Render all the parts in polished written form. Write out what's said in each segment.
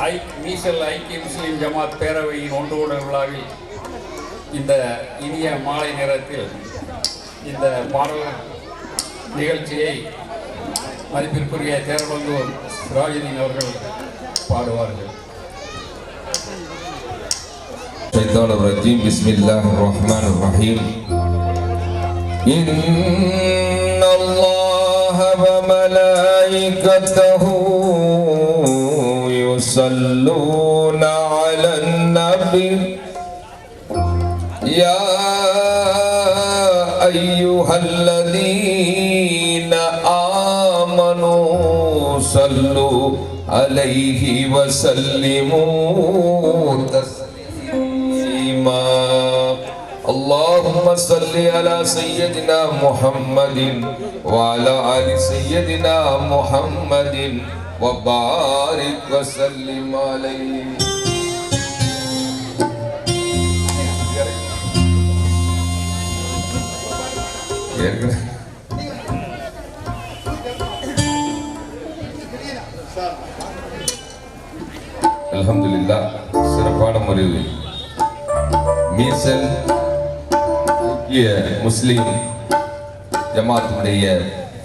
மீசல் ஐக்கிய முஸ்லீம் ஜமாத் பேரவையின் ஒன்று கூடல் விழாவில் இந்த இனிய மாலை நேரத்தில் இந்த பாடல் நிகழ்ச்சியை மதிப்பிற்குரிய தேரவந்தூர் ராஜதீன் அவர்கள் பாடுவார்கள். பிஸ்மில்லாஹிர்ரஹ்மானிர்ரஹீம். இன்னல்லாஹ வ மலாயிகத்தஹு யுஸல்லூன அலன் நபி யா அய்யுஹல்லதீன ஆமனூ ஸல்லூ அலைஹி வ ஸல்லிமூ தஸ்லீமா. اللهم صل على سيدنا محمد وعلى آل سيدنا محمد وبارك وسلم عليه. அல்ஹம்துலில்லாஹ். சிறப்பான முறையில் மீசல் முஸ்லிம் ஜமாத்துடைய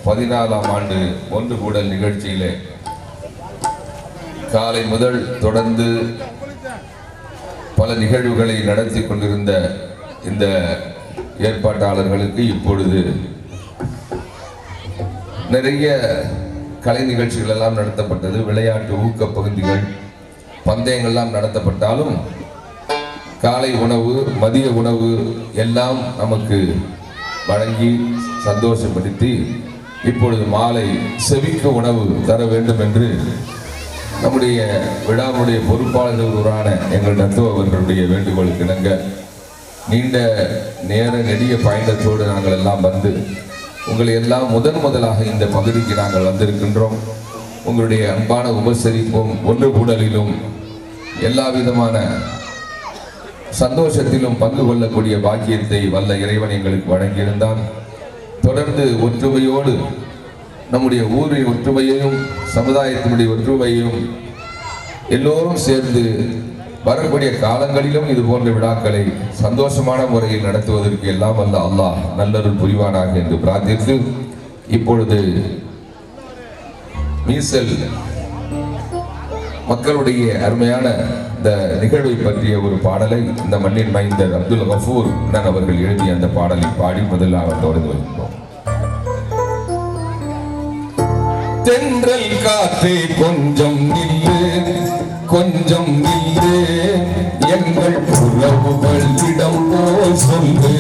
14ஆம் ஆண்டு ஒன்று கூடல் நிகழ்ச்சியிலே காலை முதல் தொடர்ந்து பல நிகழ்வுகளை நடத்தி கொண்டிருந்த இந்த ஏற்பாட்டாளர்களுக்கு இப்பொழுது நிறைய கலை நிகழ்ச்சிகள் எல்லாம் நடத்தப்பட்டது. விளையாட்டு ஊக்க பகுதிகள், பந்தயங்கள்லாம் நடத்தப்பட்டாலும் காலை உணவு, மதிய உணவு எல்லாம் நமக்கு வழங்கி சந்தோஷப்படுத்தி இப்பொழுது மாலை செவிக்க உணவு தர வேண்டும் என்று நம்முடைய விழாவுடைய பொறுப்பாளர்களான எங்கள் நத்துவ அவர்களுடைய வேண்டுகோளுக்கு இணங்க நீண்ட நேர நெடிய பயணத்தோடு நாங்கள் எல்லாம் வந்து உங்களை எல்லாம் முதலாக இந்த பகுதிக்கு நாங்கள் வந்திருக்கின்றோம். உங்களுடைய அன்பான உபசரிப்பும் ஒன்று கூடலிலும் எல்லா விதமான சந்தோஷத்திலும் பங்கு கொள்ளக்கூடிய பாக்கியத்தை வல்ல இறைவன் எங்களுக்கு வழங்கியிருந்தான். தொடர்ந்து ஒற்றுமையோடு நம்முடைய ஊரின் ஒற்றுமையையும் சமுதாயத்தினுடைய ஒற்றுமையையும் எல்லோரும் சேர்ந்து வரக்கூடிய காலங்களிலும் இது போன்ற விழாக்களை சந்தோஷமான முறையில் நடத்துவதற்கு எல்லாம் வல்ல அல்லாஹ் நல்லருள் புரிவானாக என்று பிரார்த்தித்து இப்பொழுது மீசல் மக்களுடைய அருமையான இந்த நிகழ்வை பற்றிய ஒரு பாடலை இந்த மண்ணின் மைந்தர் அப்துல் கஃபூர் அவர்கள் எழுதிய அந்த பாடலை பாடி முதலாக தொடர்ந்து வருகிறோம். தென்றல் காற்றே கொஞ்சம் நில்லு, கொஞ்சம் நில்லு, எங்கள் உறவுகள் இடம் போல் சொல்லு,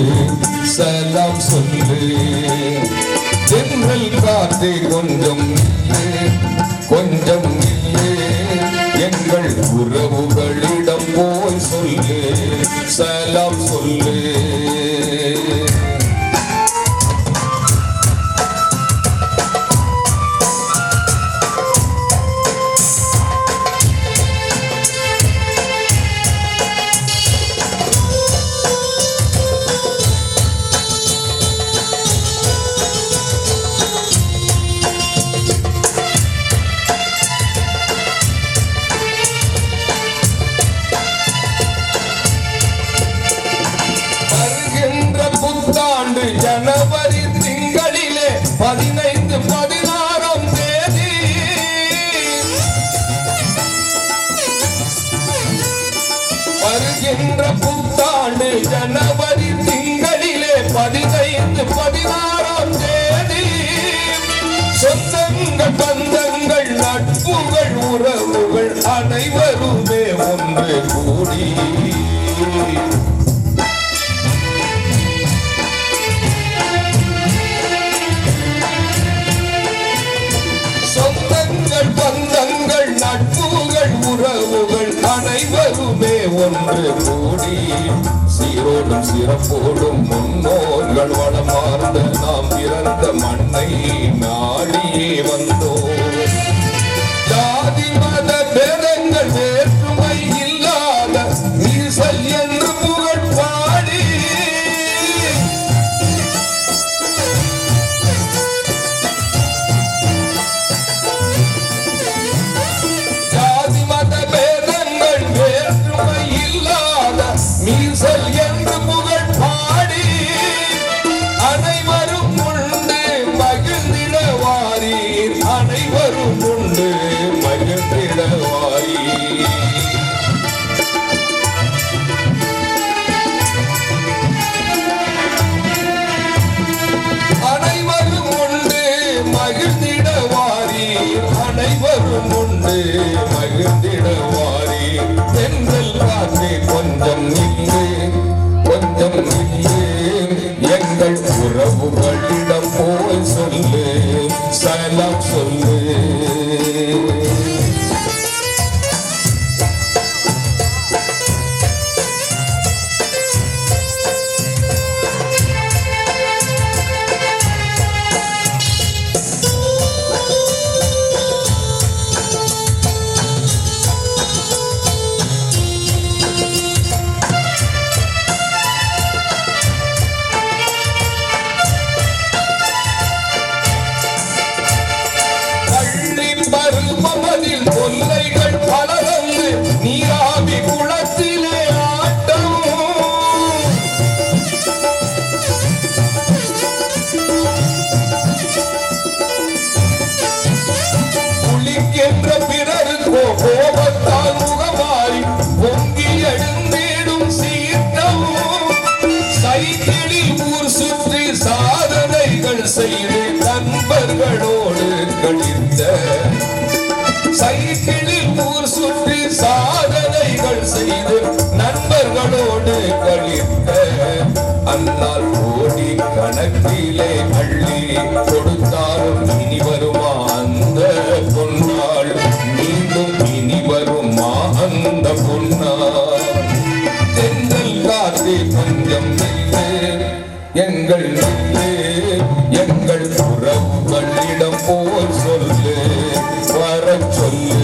சலாம் சொல்லு. தென்றல் காற்றே கொஞ்சம் நில்லு, கொஞ்சம் நில்லு, எங்கள் உறவுகளிடம் போய் சொல்லு, சலாம் சொல்லு. ஜனவரி திங்களிலே 15, 16ஆம் தேதி வருகின்ற புத்தாண்டு. ஜனவரி திங்களிலே 15, 16ஆம் தேதி சொந்தங்கள், பந்தங்கள், நட்புகள், உறவுகள் அனைவருமே ஒன்று கூடி பந்தங்கள், நட்புகள், உறவுகள் அனைவருமே ஒன்று கூடி சீரோடும் சிறப்போடும் முன்னோர்கள் வளமார்ந்த நாம் பிறந்த மண்ணை நாடியே வந்தோம். ஜாதி மத பேதங்கள் வேற்றுமை இல்லாத மீசல் என்று புகழ் பாடி ஜாதி மத மகிழ்ந்திடுவாரே. தென்றல் காற்றே கொஞ்சம் நின்று, கொஞ்சம் நின்று எங்கள் உறவுகளிடம் போய் சொல்லு, சலாம் சொல்லு. கொல்லைகள் பலரந்து நீராவி குளத்திலே ஆட்டம். குளிக்கின்ற பிறருக்கோ கோபத்தால் முகமாறி பொங்கி எழுந்திடும் சீட்டம். சைக்கிளில் ஊர் சுற்றி சாதனைகள் செய்து நண்பர்களோடு கழித்த, சைக்கிளில் ஊர் சுற்றி சாதனைகள் செய்து நண்பர்களோடு கழித்த, அன்னால் கோடி கணக்கிலே அள்ளி கொடுத்தாலும் இனி வருமா அந்த பொன்னாள், மீண்டும் இனி வருமா அந்த பொன்னாள். தென்றல் காற்றே கொஞ்சம் நின்று, எங்கள் நின்று எங்கள் உறவுகளிடம் போல் சொல்லு, வர சொல்லு.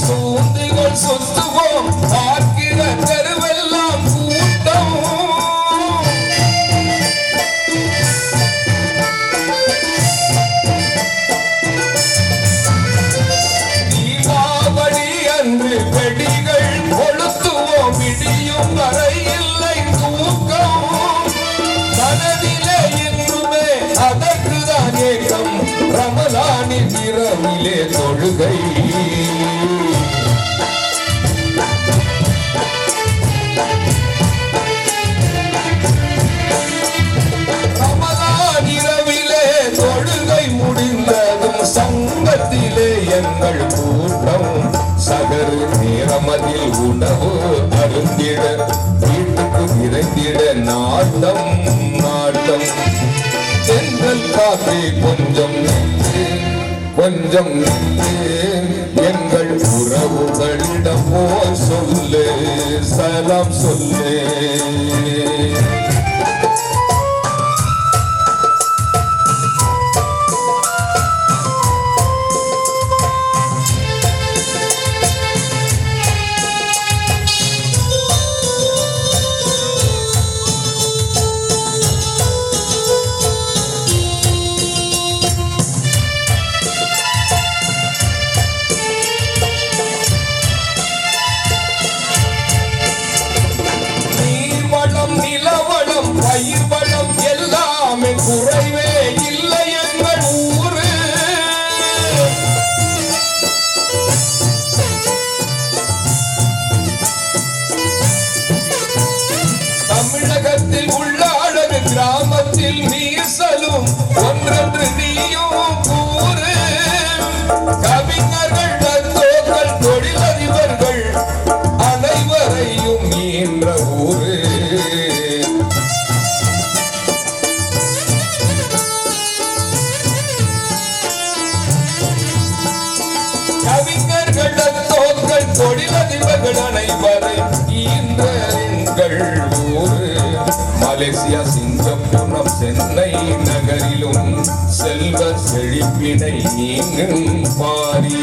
சூந்துகள் சுத்துவோம், பார்க்கிற தெருவெல்லாம் கூட்டம். தீபாவளி அன்று வெடிகள் கொளுத்துவோம், விடியும் வரை இல்லை தூக்கம். மனதிலே என்றுமே அதற்குதான் ஏக்கம், ரமலானின் இரவிலே தொழுகை. சங்கத்திலே எங்கள் கூட்டம், சகரு நேரமதில் உணவு அருந்திட, வீட்டுக்கு விரைந்திட நாட்டம் நாட்டம். தென்றல் காற்றே கொஞ்சம் நின்று, கொஞ்சம் நின்று எங்கள் உறவுகளிடம் போய் சொல்லு, சலாம் சொல்லு. பயிர் வளம் எல்லாமே குறைவே இல்லை எங்கள் ஊரு. தமிழகத்தில் உள்ள அழகு கிராமத்தில் நீசலும் ஒன்றென்று நீயும் கூறு. கவிஞர்கள், தத்தோக்கள், தொழிலதிபர்கள் அனைவரையும் ஈன்ற ஊரு. கவிஞர்கள், தத்தோக்கள், தொழிலதிபர்கள் அனைவரை ஈன்ற எங்கள் ஊரு. மலேசியா, சிங்கப்பூர், சென்னை நகரிலும் செல்வ செழிப்பினை நீங்கும் பாரி.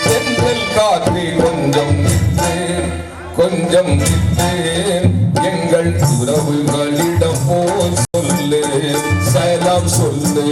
தென்றல் காற்றே கொஞ்சம் நின்று, கொஞ்சம் நின்று எங்கள் உறவுகளிடம் போய் சொல்லு, சலாம் சொல்லு.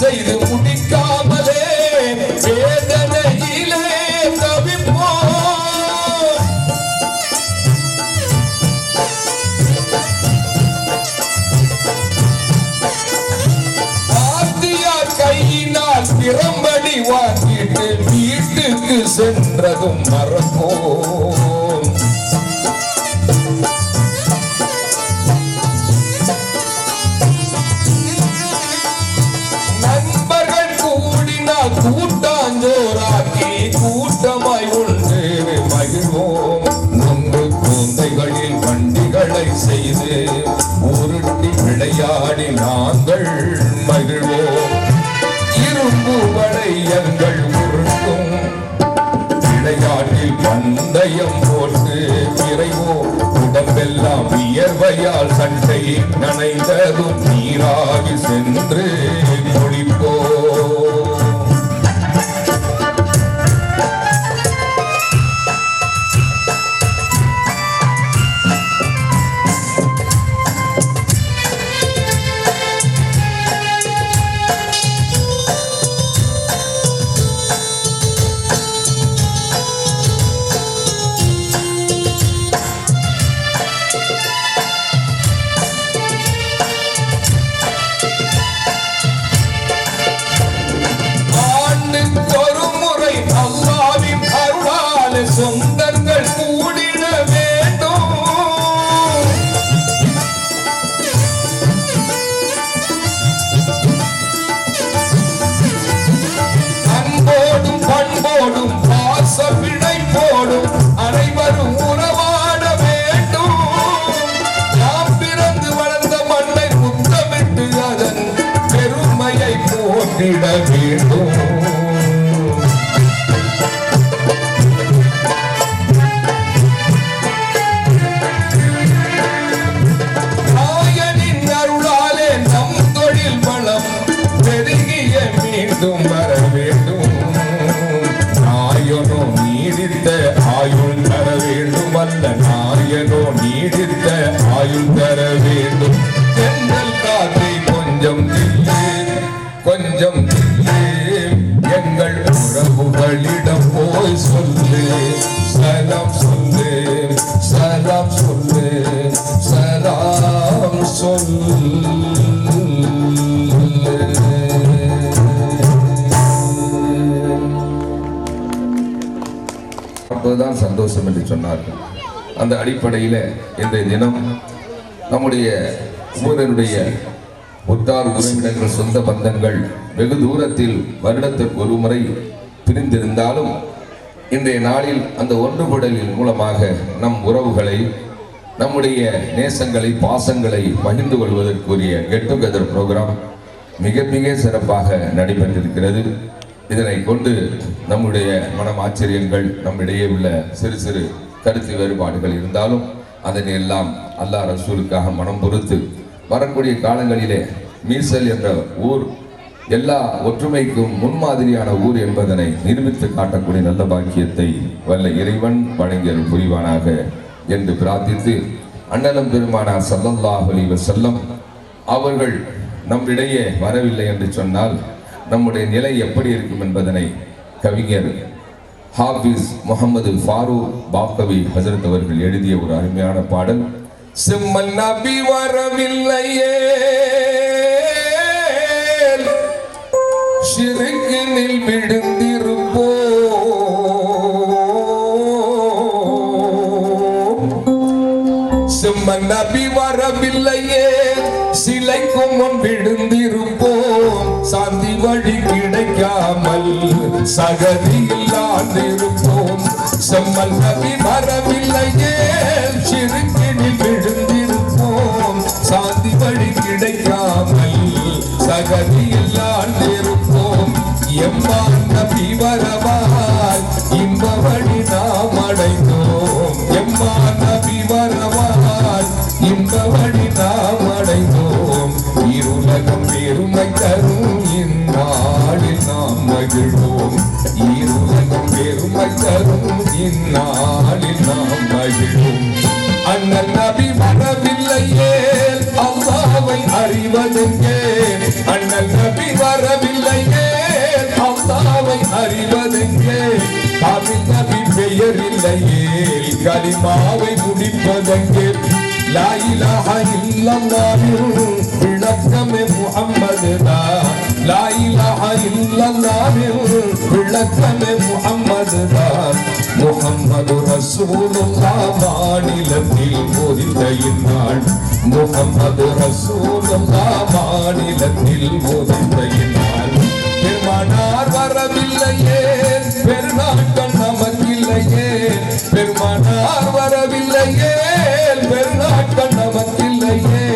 செய்து முடிக்காமலே வேதனையிலே தவிப்போம். ஆத்தியார் கையினால் திறம்படி வாங்கிட்டு வீட்டுக்கு சென்றதும் மறப்போம். நண்பர்கள் கூடினால் கூட்டாஞ்சோராக்கி கூட்டமாய் உண்டு மகிழ்வோம். நொங்கு குந்தைகளில் வண்டிகளை செய்து உருட்டி விளையாடி நாங்கள் மகிழ்வோம். இரும்பு வளையங்கள் உருட்டும் விளையாட்டில் பந்தயம் போட்டு விரைவோம். உடம்பெல்லாம் வியர்வையால் சட்டை நனைந்ததும் நீராகி சென்று குளிப்போம். சொந்தங்கள் கூடிட வேண்டும். அன்போடும் பண்போடும் பாச பிணைப்போடும் அனைவரும் உறவாட வேண்டும். நாம் பிறந்து வளர்ந்த மண்ணை முத்தமிட்டு அதன் பெருமையை போற்றிட வேண்டும். வர வேண்டும். நாயனோ நீடித்த ஆயுள் தர வேண்டும். அல்ல நாயனோ நீடித்த ஆயுள் தர வேண்டும். தென்றல் காத்தை கொஞ்சம் கொஞ்சம் எங்கள் உறவுகளிடம் போய் சொல்லு. சலாம் சொல்லு, சலாம் சொல்லு, சலாம் சொல்லு. தான் சந்தோஷம் என்று சொன்னார்கள். அந்த அடிப்படையில் இன்றைய தினம் நம்முடைய ஊரனுடைய உற்றார் உறவினர்கள் சொந்த பந்தங்கள் வெகு தூரத்தில் வருடத்திற்கு ஒரு முறை பிரிந்திருந்தாலும் இன்றைய நாளில் அந்த ஒன்றுபடலின் மூலமாக நம் உறவுகளை நம்முடைய நேசங்களை பாசங்களை பகிர்ந்து கொள்வதற்குரிய கெட் டுகெதர் ப்ரோக்ராம் மிக மிக சிறப்பாக நடைபெற்றிருக்கிறது. இதனை கொண்டு நம்முடைய மனம் ஆச்சரியங்கள் நம்மிடையே உள்ள சிறு சிறு கருத்து வேறுபாடுகள் இருந்தாலும் அதனை எல்லாம் அல்லாஹ் ரசூலுக்காக மனம் பொறுத்து வரக்கூடிய காலங்களிலே மீசல் என்ற ஊர் எல்லா ஒற்றுமைக்கும் முன்மாதிரியான ஊர் என்பதனை நிரூபித்து காட்டக்கூடிய நல்ல பாக்கியத்தை வல்ல இறைவன் வழங்கியல் புரிவானாக என்று பிரார்த்தித்து அண்ணலம் பெருமானார் ஸல்லல்லாஹு அலைஹி வஸல்லம் அவர்கள் நம்மிடையே வரவில்லை என்று சொன்னால் நம்முடைய நிலை எப்படி இருக்கும் என்பதனை கவிஞர் ஹாஃபிஸ் முகமது ஃபாரூக் பாக்கவி ஹசரத் அவர்கள் எழுதிய ஒரு அருமையான பாடல். செம்மல் நபி வரவில்லையே ஷிர்கினில் விழுந்திருப்போம். செம்மல் நபி வரவில்லையே சிலைக்கும் முன் விழுந்திருப்போம். சாந்தி வழி கிடைக்காமல் சகதியில் ஆண்டிருப்போம். செம்மல் நபி வரவில்லையே ஷிர்கினில் விழுந்திருப்போம். சாந்தி வழி கிடைக்காமல் சகதியில் ஆண்டிருப்போம். எம்மான் நபி வரவால் இன்ப வழி நாம் அடைந்தோம். எம்மான் நபி வரவால் இன்ப வழி நாம் அடைந்தோம். இருலகம் பெருமை தரும் இந்நாளில் நாம் மகிழ்வோம். இருலகம் பெருமை தரும் இந்நாளில் நாம் மகிழ்வோம். அண்ணல் நபி வரவில்லையே அல்லாஹ்வை அறிவதெங்கே? அண்ணல் நபி வரவில்லையே அல்லாஹ்வை அறிவதெங்கே காமில் நபி பெயர் இல்லையே கலிமாவை முடிப்பதெங்கே லா இலாஹ இல்லல்லாஹ் விளக்கமே முஹம்மது தான் லா இலாஹ இல்லல்லாஹ் விளக்கமே முஹம்மது தான் முஹம்மது ரசூலுல்லாஹ் மாநிலத்தில் மோதித்த இந்நாள் முஹம்மது ரசூலுல்லாஹ் மாநிலத்தில் மோதித்த இந்நாள் பெருமானார் வரவில்லையே பெருநாட்கள் நமக்கில்லையே பெருமானார் வரவில்லையே பெருநாட்கள் நமக்கில்லையே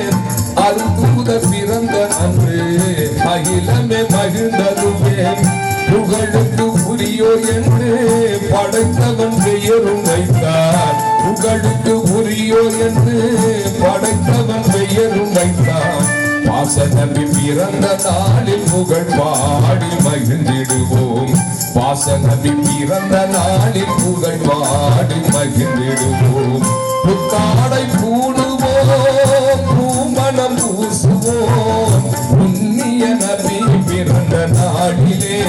அருந்தூதர் பிறந்த அன்று அகிலமே மகிழ்ந்ததுவே புகழுக்கு உரியோர் என்று படைத்தவன் பெயரும் வைத்தார் புகழுக்கு உரியோர் என்று படைத்தவன் பெயரும் வைத்தார் பாச நபி பிறந்த நாளில் புகழ் பாடி மகிழ்ந்திடுவோம் பாச நபி பிறந்த நாளில் புகழ் பாடி மகிழ்ந்திடுவோம் புத்தாடை பூணுவோம் பூமணம் பூசுவோம் புண்ணிய நபி பிறந்த நாளிலே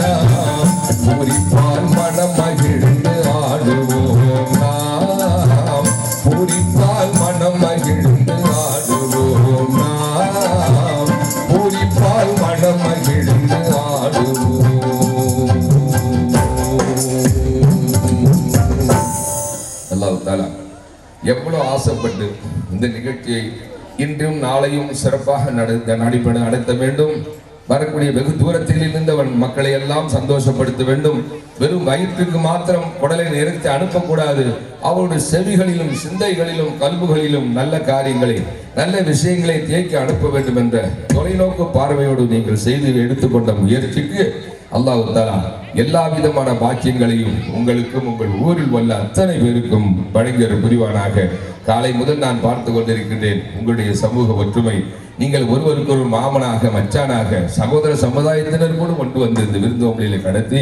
நாம் பூரிப்பால் மனம் மகிழ்ந்து ஆடுவோம் நாம் பூரிப்பால் மனம் மகிழ்ந்து ஆடுவோம் நாம் பூரிப்பால் மனம் மகிழ்ந்து ஆடுவோம். அல்லாஹ் தஆலா எவ்வளவு ஆசைப்பட்டு இந்த நிகழ்ச்சியை இன்றும் நாளையும் சிறப்பாக நடத்த வேண்டும். வரக்கூடிய வெகு தூரத்தில் இருந்தவன் மக்களை எல்லாம் சந்தோஷப்படுத்த வேண்டும். வெறும் வயிற்றுக்கு மாத்திரம் உடலை நிறுத்தி அனுப்பக்கூடாது. அவருடைய செவிகளிலும் சிந்தைகளிலும் கல்புகளிலும் நல்ல காரியங்களை நல்ல விஷயங்களை தேக்கி அனுப்ப வேண்டும் என்ற தொலைநோக்கு பார்வையோடு நீங்கள் செய்து எடுத்துக்கொண்ட முயற்சிக்கு அல்லாஹ் தஆலா எல்லா விதமான பாக்கியங்களையும் உங்களுக்கும் உங்கள் ஊரில் உள்ள அத்தனை பேருக்கும் வழங்கிய புரிவானாக. காலை முதல் நான் பார்த்து கொண்டிருக்கின்றேன் உங்களுடைய சமூக ஒற்றுமை. நீங்கள் ஒருவருக்கு ஒரு மாமனாக மச்சானாக சகோதர சமுதாயத்தினர் கூட கொண்டு வந்து இந்த விருந்தோம்பலிலே கடத்தி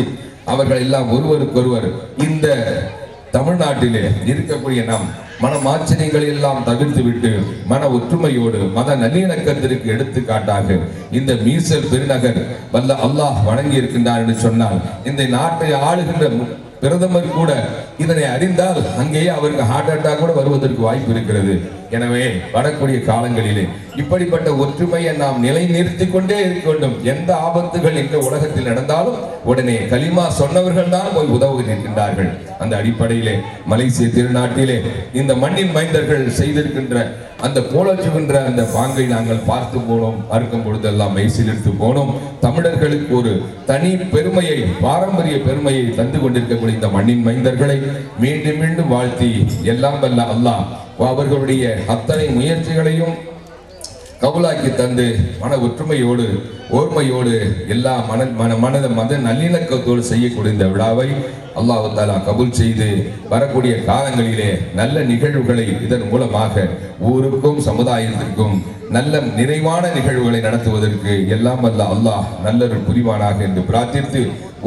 அவர்கள் எல்லாம் ஒருவருக்கொருவர் இந்த தமிழ்நாட்டிலே இருக்கக்கூடிய நாம் மனமாச்சரியங்களை எல்லாம் தவிர்த்து விட்டு மன ஒற்றுமையோடு மத நல்லிணக்கத்திற்கு எடுத்துக்காட்டாக இந்த மீசல் பெருநகர் வல்ல அல்லாஹ் வழங்கி இருக்கின்றார் என்று சொன்னால் இந்த நாட்டை ஆளுகின்ற பிரதமர் கூட இதனை அறிந்தால் அங்கேயே அவருக்கு ஹார்ட் அட்டாக் கூட வருவதற்கு வாய்ப்பு இருக்கிறது. எனவே வரக்கூடிய காலங்களிலே இப்படிப்பட்ட ஒற்றுமையை நாம் நிலைநிறுத்தி கொண்டே இருக்க வேண்டும். எந்த ஆபத்துகள் இந்த உலகத்தில் நடந்தாலும் உடனே கலிமா சொன்னவர்கள் தான் போய் உதவுகின்றார்கள். அந்த அடிப்படையிலே மலேசிய திருநாட்டிலே இந்த மண்ணின் மைந்தர்கள் செய்திருக்கின்ற அந்த போலச்சுகின்ற அந்த பாங்கை நாங்கள் பார்த்து போனோம். பார்க்கும் பொழுதெல்லாம் மெய்சிலிருத்து போனோம். தமிழர்களுக்கு ஒரு தனி பெருமையை பாரம்பரிய பெருமையை தந்து கொண்டிருக்கக்கூடிய இந்த மண்ணின் மைந்தர்களை மீண்டும் மீண்டும் வாழ்த்தி எல்லாம் வல்ல அல்லாஹ் அவர்களுடைய அத்தனை முயற்சிகளையும் கபூலாக்கி தந்து மன ஒற்றுமையோடு ஓர்மையோடு எல்லா மத நல்லிணக்கத்தோடு செய்யக்கூடிய இந்த விழாவை அல்லாஹ் தஆலா கபூல் செய்து வரக்கூடிய காலங்களிலே நல்ல நிகழ்வுகளை இதன் மூலமாக ஊருக்கும் சமுதாயத்திற்கும் நல்ல நிறைவான நிகழ்வுகளை நடத்துவதற்கு எல்லாம் வல்ல அல்லாஹ் நல்லொரு புரிவானாக என்று பிரார்த்தித்து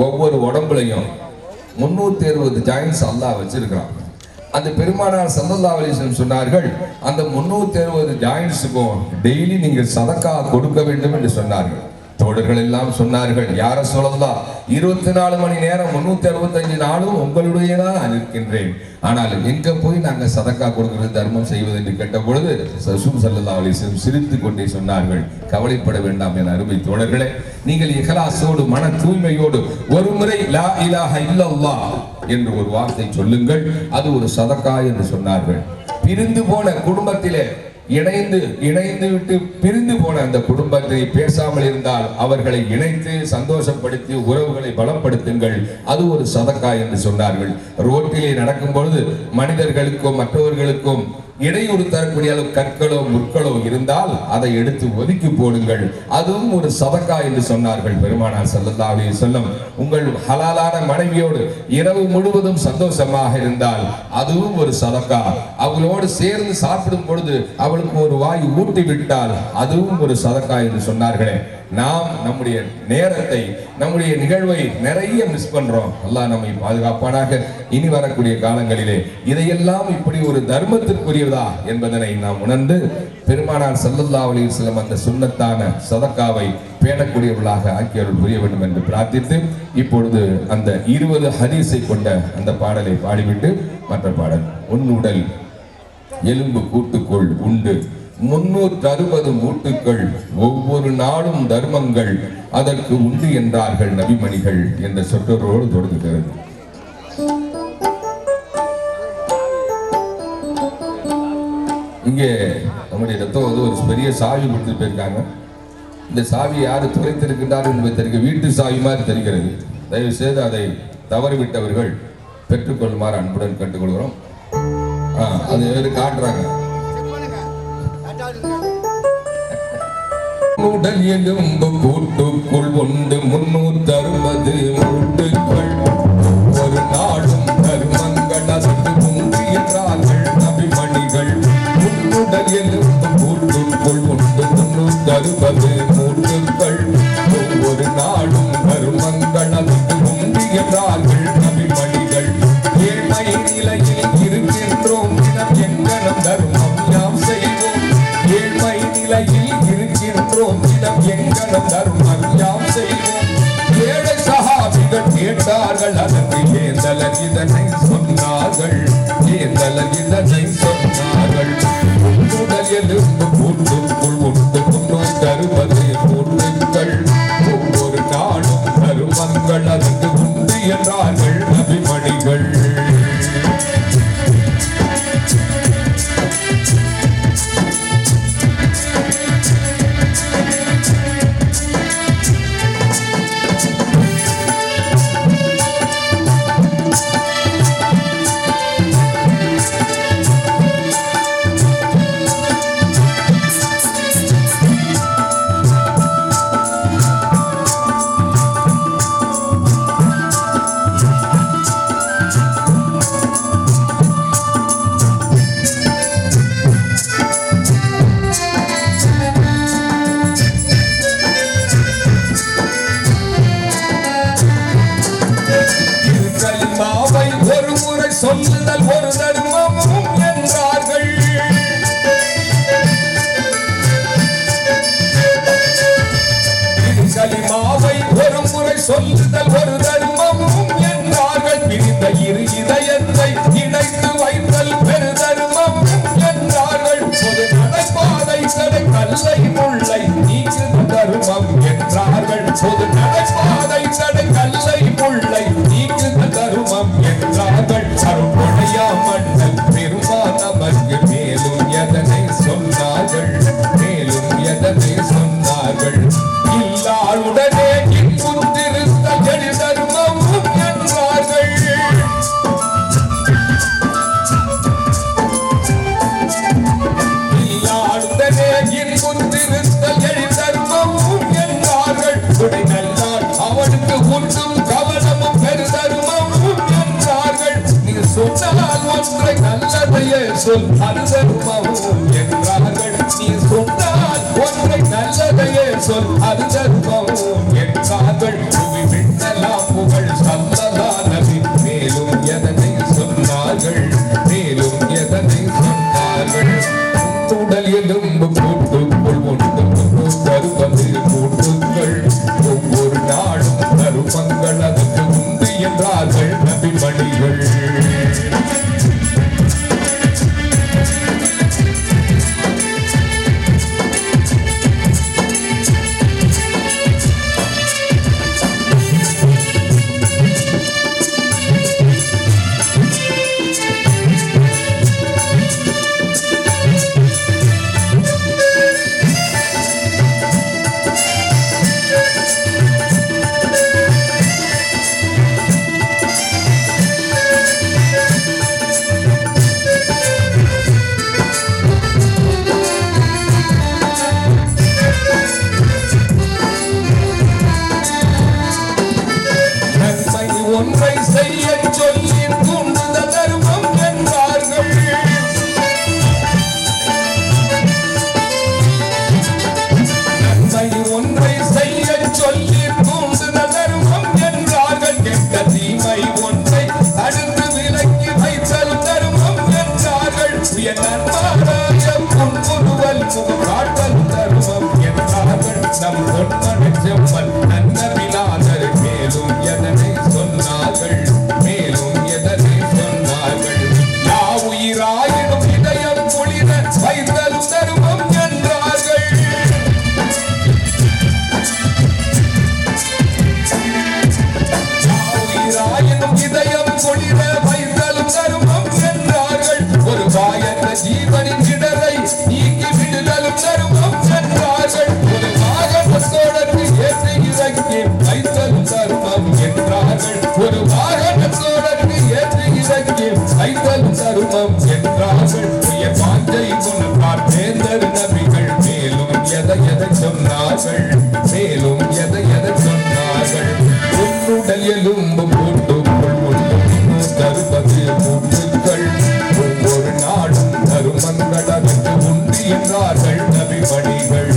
ஒவ்வொரு உடம்புலையும் 360 ஜாயின்ஸ் அல்லாஹ் வச்சிருக்கிறான். அந்த பெருமானார் ஸல்லல்லாஹு அலைஹி வஸல்லம் சொன்னார்கள் அந்த 360 ஜாயின்ட்ஸுக்கும் டெய்லி நீங்கள் சதக்கா கொடுக்க வேண்டும் என்று சொன்னார்கள். தோழர்கள் எல்லாம் சொன்னார்கள் யா ரசூலல்லாஹ் 24 மணி நேரம் 365 நாளும் உங்களுடையதான் நான் இருக்கின்றேன். ஆனால் எங்க போய் நாங்கள் சதக்கா கொடுக்கிறது தர்மம் செய்வது என்று கேட்ட பொழுது ரசூல் ஸல்லல்லாஹு அலைஹி வஸல்லம் சிரித்து கொண்டே சொன்னார்கள் கவலைப்பட வேண்டாம் என் அருமை தோழர்களே, நீங்கள் இஹ்லாஸோடு மன தூய்மையோடு ஒரு முறை லா இலாஹ இல்லல்லாஹ் என்று ஒரு வார்த்தை சொல்லுங்கள், அது ஒரு சதக்கா என்று சொன்னார்கள். பிரிந்து போன குடும்பத்திலே இணைந்து விட்டு பிரிந்து போன அந்த குடும்பத்தை பேசாமல் இருந்தால் அவர்களை இணைத்து சந்தோஷப்படுத்தி உறவுகளை பலப்படுத்துங்கள், அது ஒரு சதக்கா என்று சொன்னார்கள். ரோட்டிலே நடக்கும் பொழுது மனிதர்களுக்கும் மற்றவர்களுக்கும் இடையூறு தரக்கூடிய அளவு கற்களோ முற்களோ இருந்தால் அதை எடுத்து ஒதுக்கி போடுங்கள், அதுவும் ஒரு சதக்கா என்று சொன்னார்கள் பெருமானார் ஸல்லல்லாஹு அலைஹி வஸல்லம். உங்கள் ஹலாலான மனைவியோடு இரவு முழுவதும் சந்தோஷமாக இருந்தால் அதுவும் ஒரு சதக்கா. அவளோடு சேர்ந்து சாப்பிடும் பொழுது அவளுக்கு ஒரு வாய் ஊட்டி விட்டால் அதுவும் ஒரு சதக்கா என்று சொன்னார்களே. நாம் நம்முடைய நேரத்தை நம்முடைய நிகழ்வை நிறைய மிஸ் பண்றோம். அல்லாஹ் நம்மை பாதுகாப்பானாக. இனி வரக்கூடிய காலங்களிலே இதையெல்லாம் இப்படி ஒரு தர்மத்திற்குரிய முடிகிறதா என்பதனை நாம் உணர்ந்து பெருமானார் ஸல்லல்லாஹு அலைஹி வஸல்லம் அந்த சுன்னத்தான சதக்காவை பேணக்கூடியவர்களாக ஆக்கியவர்கள் புரிய வேண்டும் என்று பிரார்த்தித்து இப்பொழுது அந்த 20 ஹதீஸை கொண்ட அந்த பாடலை பாடிவிட்டு மற்ற பாடல் உன்னுடல் எலும்பு கூட்டுக்குள் உண்டு 360 மூட்டுக்கள் ஒவ்வொரு நாளும் தர்மங்கள் அதற்கு உண்டு என்றார்கள் நபிமணிகள் என்ற சொற்றொடரோடு தொடங்குகிறது. இங்கே நம்முடைய ரத்தம் ஒரு பெரிய சாவி கொடுத்துட்டு போயிருக்காங்க. இந்த சாவி யாரு துளைத்திருக்கின்றார் என்பதை தெரிவிக்க வீட்டு சாவி மாதிரி தெரிகிறது. தயவு செய்து அதை தவறிவிட்டவர்கள் பெற்றுக்கொள்ளுமாறு அன்புடன் கேட்டுக்கொள்கிறோம். அது காட்டுறாங்க. உடல் எலும்பு கூட்டுக்குள் உண்டு 360 மூட்டுக்கள் ஒரு நாடும் தர்மங்கள் அதற்கு உண்டு என்றார்கள் நபிமணிகள். உடல் எலும்பு கூட்டுக்குள் உண்டு 360 மூட்டுக்கள் ஒவ்வொரு நாடும் தர்மங்கள் அதற்கு உண்டு என்றார்கள் நபிமணிகள். ஏழ்மை நிலையில் இருக்கின்றோம் தினம் எங்கனம் தர்மம் யாம் செய்வோம். ஏழ்மை நிலையில் இருக்கின்றோம் தினம் எங்கனம் தர்மம் யாம் செய்வோம். ஏழை சஹாபிகள் கேட்டார்கள் அதற்கு ஏந்தலர் இதனை சொன்னார்கள். ஏந்தலர் இதனை சொன்னார்கள். உடல் எலும்பு கூட்டுக்குள் உண்டு 360 மூட்டுக்கள் ஒவ்வொரு நாளும் தருமங்கள் அதற்கு உண்டு என்றார்கள் நபிமணிகள். சொல்லுதல் ஒரு தர்மமும் என்றார்கள். கலிமாவை ஒரு முறை சொல்லுதல் ஒரு தர்மமும் என்றார்கள். பிரிந்த இரு இதயத்தை இணைத்து வைத்தல் பெரு தர்மமும் என்றார்கள். பொது நடைபாதை தடை கல்லை முல்லை நீக்குது தர்மம் என்றார்கள். பொது நடைபாதை தடை கல்லை முல்லை நீக்குது தர்மம் என்றார்கள். அருள்படையா மன்னல் பெருமானமர்க்கு மேலும் எதனை சொன்னார்கள். மேலும் எதனை சொன்னார்கள். இல்லாளுடனே இன்புத்திருந்த எளி தர்மமும் என்றார்கள். இல்லாளுடனே இன்புத்திருந்த எளி தர்மமும் என்றார்கள். உடை நல்லால் அவனுக்கு உண்டும் கவனமும் பெரு தர்மமும் என்றார்கள். நீ சொன்னால் ஒன்றை நல்லதையே சொல் அது தர்மமும் என்றார்கள். நீ சொன்னால் ஒன்றை நல்லதையே சொல் அது தர்மமும் என்றார்கள். புவி விண்ணலாம் புகழ் சல்லல்லா நபி மேலும் எதனை சொன்னார்கள். மேலும் எதனை சொன்னார்கள். உடல் எலும்பு கூட்டுக்குள் உண்டு 360 மூட்டுக்கள் ஒவ்வொரு நாடும் தருமங்கள் அதற்கு உண்டு என்றார்கள் நபிமணிகள். புன்முறுவல் காட்டல் தருமம் என்றார்கள் நம் பொன்மன செம்மல் நன்னபிநாதர் மேலும் எதனை சொன்னார்கள் மேலும் எதனை சொன்னார்கள் யாவுயிராயினும் இதயம் குளிர வைத்தல் தருமம் என்றார்கள் யாவுயிராயினும் இதயம் குளிர வைத்தல் தருமம் என்றார்கள் ஒரு வாயற்ற ஜீவனின் இடரை நீக்கி விடுதலும் தருமம் என்றார்கள் ஒரு வாகனத்தோடற்கு ஏற்றி இறக்கி வைத்தலும் தருமம் என்றார்கள் ஒரு வாகனத்தோடற்கு ஏற்றி இறக்கி வைத்தலும் தருமம் என்றார்கள் உயர் வாஞ்சை கொண்டார் வேந்தர் நபிகள் மேலும் எதை எதை சொன்னார்கள் மேலும் எதை எதை சொன்னார்கள் உன்னுடல் எலும்பு போட்டுக்குள் ஒன்று தருவது முட்டுக்கள் ஒவ்வொரு நாடும் தருமங்கள் அதற்கு உண்டு என்றார்கள் நபிமணிகள்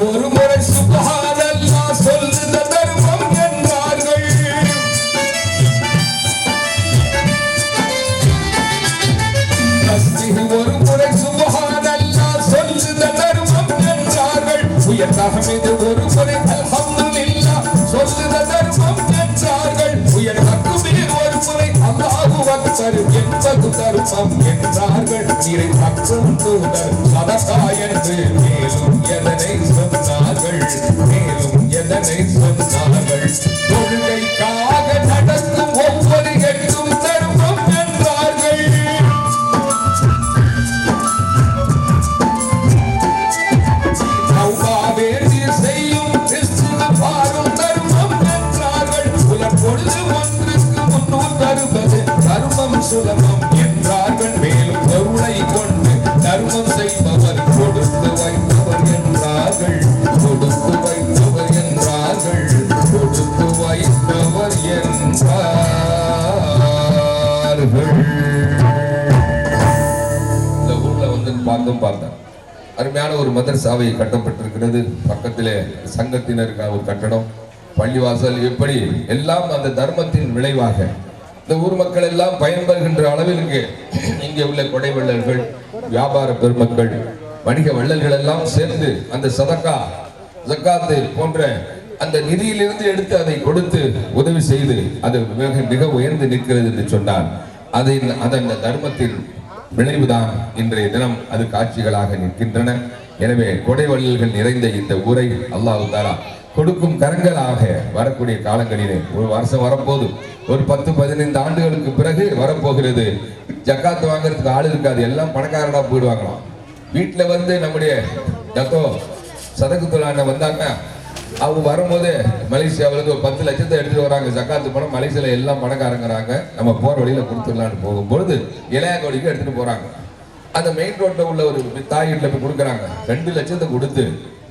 ஒரு முறை சுப்ஹானல்லாஹ் சொல்லுத தர்மம் என்றார்கள் ஒரு முறை சுப்ஹானல்லாஹ் சொல்லுத தர்மம் என்றார்கள் உயர் தஹ்மீது ஒரு முறை அல்ஹம்துலில்லாஹ் சொல்லுத தர்மம் என்றார்கள் உயர் தக்பீர் ஒரு முறை அல்லாஹு அக்பர் என்பது தர்மம் என்றார்கள் நீரை தக்கும் தூதர் சதகா என்று மேலும் எதனை சொன்னார்கள் மேலும் எதனை சொன்னார்கள் தொழுகைக்காக நடக்கும் ஒவ்வொரு எட்டும் தர்மம் என்றார்கள் வேண்டி செய்யும் பாரும் தர்மம் என்றார்கள் புலர் பொழுது ஒன்றுக்கு 300 தருவது தர்மம் சுலபம் என்றார்கள் மேலும் பொருளை கொண்டு தர்மம் செய்பவர் கொடுத்து வைத்தவர் என்றார்கள் கொடுத்து வைத்தவர் என்றார்கள் கொடுத்து வைத்தவர் என்றார்கள் இந்த ஊர்ல வந்து பார்த்தேன் அருமையான ஒரு மதரசாவை கட்டப்பட்டிருக்கிறது பக்கத்திலே சங்கத்தினருக்காக ஒரு கட்டடம் பள்ளிவாசல் எப்படி எல்லாம் அந்த தர்மத்தின் விளைவாக இந்த ஊர் மக்கள் எல்லாம் பயன்பெறுகின்ற அளவிற்கு இங்கே உள்ள கொடை வள்ளல்கள் வியாபார பெருமக்கள் வணிக வள்ளல்கள் எல்லாம் சேர்ந்து அந்த சதக்கா ஜக்காத்து போன்ற அந்த நிதியிலிருந்து எடுத்து அதை கொடுத்து உதவி செய்து அது மிக உயர்ந்து நிற்கிறது என்று சொன்னார் அந்த தர்மத்தின் விளைவுதான் இன்றைய தினம் அது காட்சிகளாக நிற்கின்றன. எனவே கொடை வள்ளல்கள் நிறைந்த இந்த ஊரை அல்லாஹ் தஆலா கொடுக்கும் கரங்களாக வரக்கூடிய காலங்களிலே ஒரு வருஷம் வரப்போது ஒரு 10-15 ஆண்டுகளுக்கு பிறகு வரப்போகிறது. ஜக்காத்து வாங்குறதுக்கு ஆள் இருக்காது, எல்லாம் பணக்காரனா போயிடுவாங்களாம். வீட்டுல வந்து நம்முடைய ஜத்தோ சதகுத்துலான வந்தாங்க, அவங்க வரும்போது மலேசியாவிலிருந்து ஒரு 10 லட்சத்தை எடுத்துட்டு வராங்க. ஜக்காத்து பணம் மலேசியால எல்லாம் பணக்காரங்கிறாங்க. நம்ம போற வழியில கொடுத்துடலான்னு போகும்பொழுது இளையாங்கோடிக்கு எடுத்துட்டு போறாங்க. அந்த மெயின் ரோட்ல உள்ள ஒரு தாய் வீட்டுல போய் கொடுக்குறாங்க. 2 லட்சத்தை கொடுத்து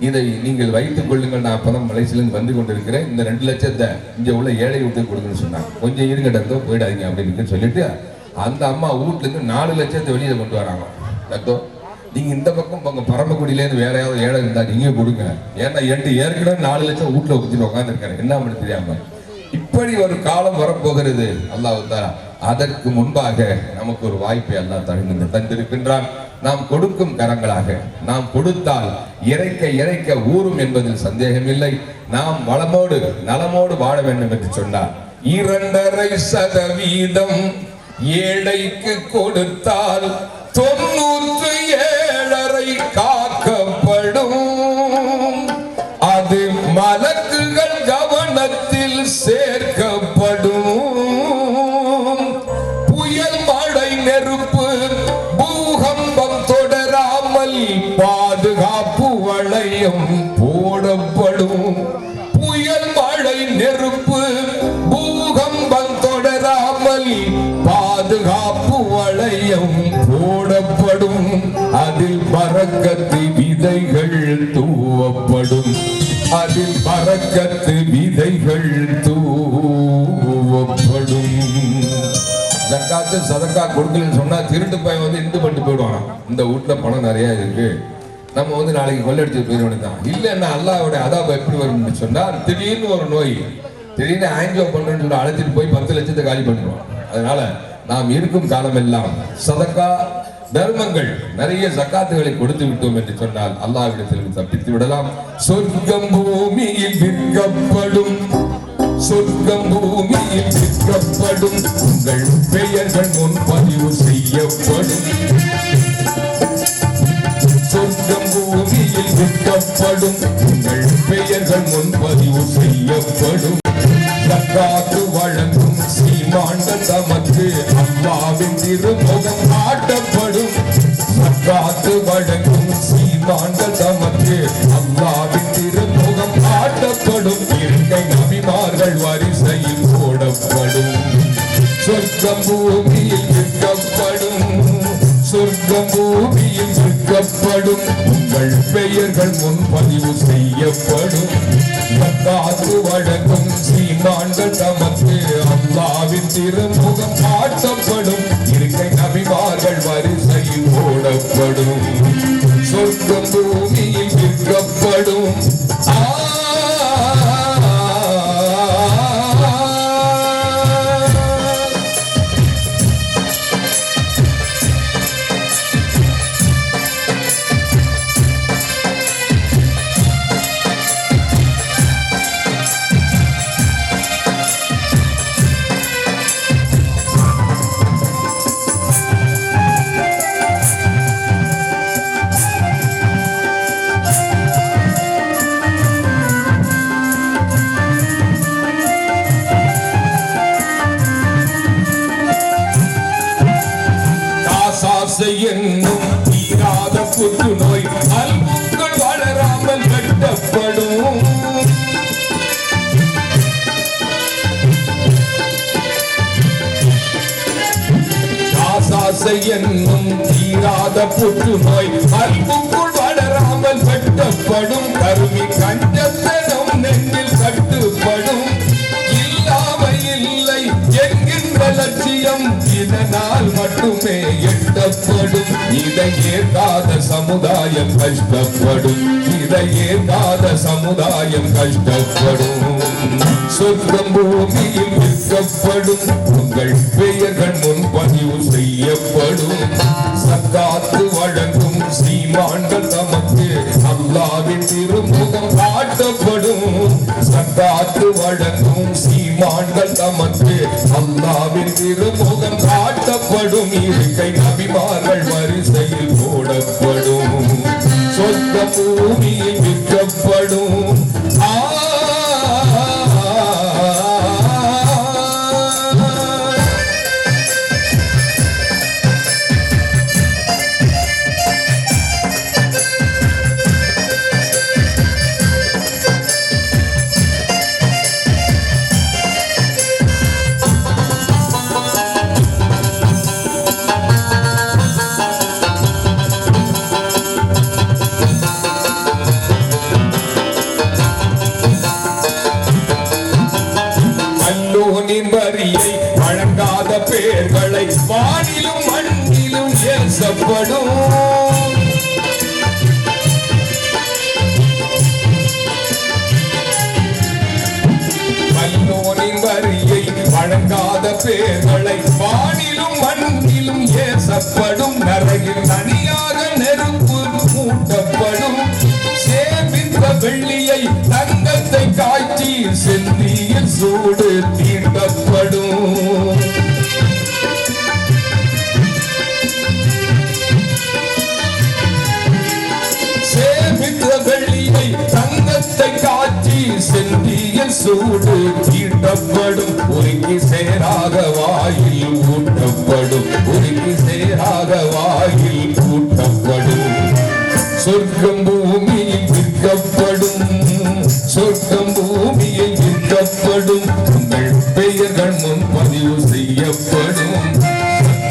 இதை நீங்கள் வைத்துக் கொள்ளுங்கள், நான் அப்பதான் மலேசியிலிருந்து வந்து கொண்டிருக்கிறேன், இந்த 2 லட்சத்தை இங்க உள்ள ஏழை வீட்டுக்கு கொடுங்கன்னு சொன்னாங்க. கொஞ்சம் இருங்கடத்தோ போயிடாதீங்க அப்படின்னு சொல்லிட்டு அந்த அம்மா வீட்டுல இருந்து 4 லட்சத்தை வெளியில கொண்டு வராங்க. தத்தோ நீங்க இந்த பக்கம் உங்க பரமக்குடியிலேருந்து வேற யாராவது ஏழை இருந்தா நீங்க கொடுங்க, ஏன்னா என்கிட்ட ஏற்கனவே 4 லட்சம் வீட்டுல ஊற்றிட்டு உட்காந்துருக்காரு, என்ன பண்ண தெரியாம. இப்படி ஒரு காலம் வரப்போகிறது. அல்லாஹ் தஆலா அதற்கு முன்பாக நமக்கு ஒரு வாய்ப்பை அல்லாஹ் தந்திருக்கின்றான். நாம் கொடுக்கும் கரங்களாக நாம் கொடுத்தால் இறைக்க இறைக்க ஊறும் என்பதில் சந்தேகமில்லை. நாம் வளமோடு நலமோடு வாழ வேண்டும் என்று சொன்னார். 2.5% ஏழைக்கு கொடுத்தால் 97.5 காக்கப்படும். அது மலக்குகள் கவனத்தில் சேர்க்கப்படும். புயல் மழை நெருப்பு பூகம்பம் தொடராமல் பாதுகாப்பு வளையம் போடப்படும். புயல் மழை நெருப்பு பூகம்பம் தொடராமல் பாதுகாப்பு வளையம் தானியம் போடப்படும், அதில் பரக்கத்து விதைகள் தூவப்படும், அதில் பரக்கத்து விதைகள் தூவப்படும். ஜக்காத்து சதக்கா கொடுக்கலன்னு சொன்னா திருட்டு பையன் வந்து இண்டு பண்ணிட்டு போயிடுவாங்க. இந்த வீட்டுல பணம் நிறைய இருக்கு, நம்ம வந்து நாளைக்கு கொள்ளடிச்சு போயிட வேண்டியதான். இல்லைன்னா அல்லாஹ்வுடைய அதாபம் எப்படி வரும்னு சொன்னா, திடீர்னு ஒரு நோய், திடீர்னு ஆங்கியோ பண்றேன்னு சொல்லி அழைச்சிட்டு போய் 10 லட்சத்தை காலி பண்ணிடுவோம். அதனால நாம் இருக்கும் காலம் எல்லாம் சதக்கா தர்மங்கள் நிறைய ஜக்காத்துகளை கொடுத்து விட்டோம் என்று சொன்னால் அல்லாஹ்விடத்தில் தப்பித்து விடலாம். சொர்க்கம் பூமியில் விற்கப்படும், சொர்க்கம் பூமியில் விற்கப்படும், உங்கள் பெயர்கள் முன்பதிவு செய்யப்படும். சொர்க்கம் பூமியில் விற்கப்படும், உங்கள் பெயர்கள் முன்பதிவு செய்யப்படும். ஜக்காத்து வழங்கும் சீமான்கள் தமக்கு அல்லாஹ்வின் திருமுகம் காட்டப்படும். ஜக்காத்து வழங்கும் சீமான்கள் தமக்கு அல்லாஹ்வின் திருமுகம் காட்டப்படும். இருக்கை நபிமார்கள் வரிசையில் போடப்படும். சொர்க்கம் பூமியில் விற்கப்படும், சொர்க்கம் பூமியில் விற்கப்படும், உங்கள் பெயர்கள் முன்பதிவு செய்யப்படும். ஜக்காத்து வழங்கும் சீமான்கள் தமக்கு அல்லாஹ்வின் திருமுகம் காட்டப்படும். இருக்கை நபிமார்கள் வரிசையில் போடப்படும். சொர்க்கம் பூமியில் விற்கப்படும். என்னும் தீராத புற்றுநோய் அல்புக்கள் வளராமல் வெட்டப்படும். ஆசாசை என்னும் தீராத புற்றுநோய் அல்புக்குள் வளராமல் வெட்டப்படும். கருமி கஞ்சத்தனம் நெஞ்சில் கட்டுப்படும். இல்லாமை இல்லை என்கின்ற லட்சியம் இதனால் மட்டுமே எட்டப்படும். இதை ஏற்காத சமுதாயம் கஷ்டப்படும், இதை ஏற்காத சமுதாயம் கஷ்டப்படும். சொர்க்கம் பூமியில் விற்கப்படும், உங்கள் பெயர்கள் முன்பதிவு செய்யப்படும். சக்காத்து வழங்கும் சீமான்கள் தமக்கு அல்லாஹ்வின் திருமுகம் காட்டப்படும். சக்காத்து வழங்கும் சீமான்கள் தமக்கு அல்லாஹ்வின் திருமுகம் காட்டப்படும். இருக்கை நபிமார்கள் வரிசையில் போடப்படும். சொர்க்க பூமியில் விற்கப்படும். வரியை வழங்காத பேர்களை வானிலும் மண்ணிலும் ஏசப்படும். வல்லோனின் வரியை வழங்காத பேர்களை வானிலும் மண்ணிலும் ஏசப்படும். நரகில் தனியாக நெருப்பு மூட்டப்படும். சேமித்த வெள்ளியை தங்கத்தை காய்ச்சி செந்தியில் சூடு தீண்டப்படும். சேமித்த வெள்ளியை தங்கத்தை காய்ச்சி செந்தியில் சூடு தீண்டப்படும். உருக்கி சேராக வாயில் ஊட்டப்படும், உருக்கி சேராக வாயில் ஊட்டப்படும். சொர்க்கம் பூமியில் விற்கப்படும், சொர்க்கம் பூமியில் விற்கப்படும். உங்கள் பெயர்கள் முன்பதிவு செய்யப்படும்.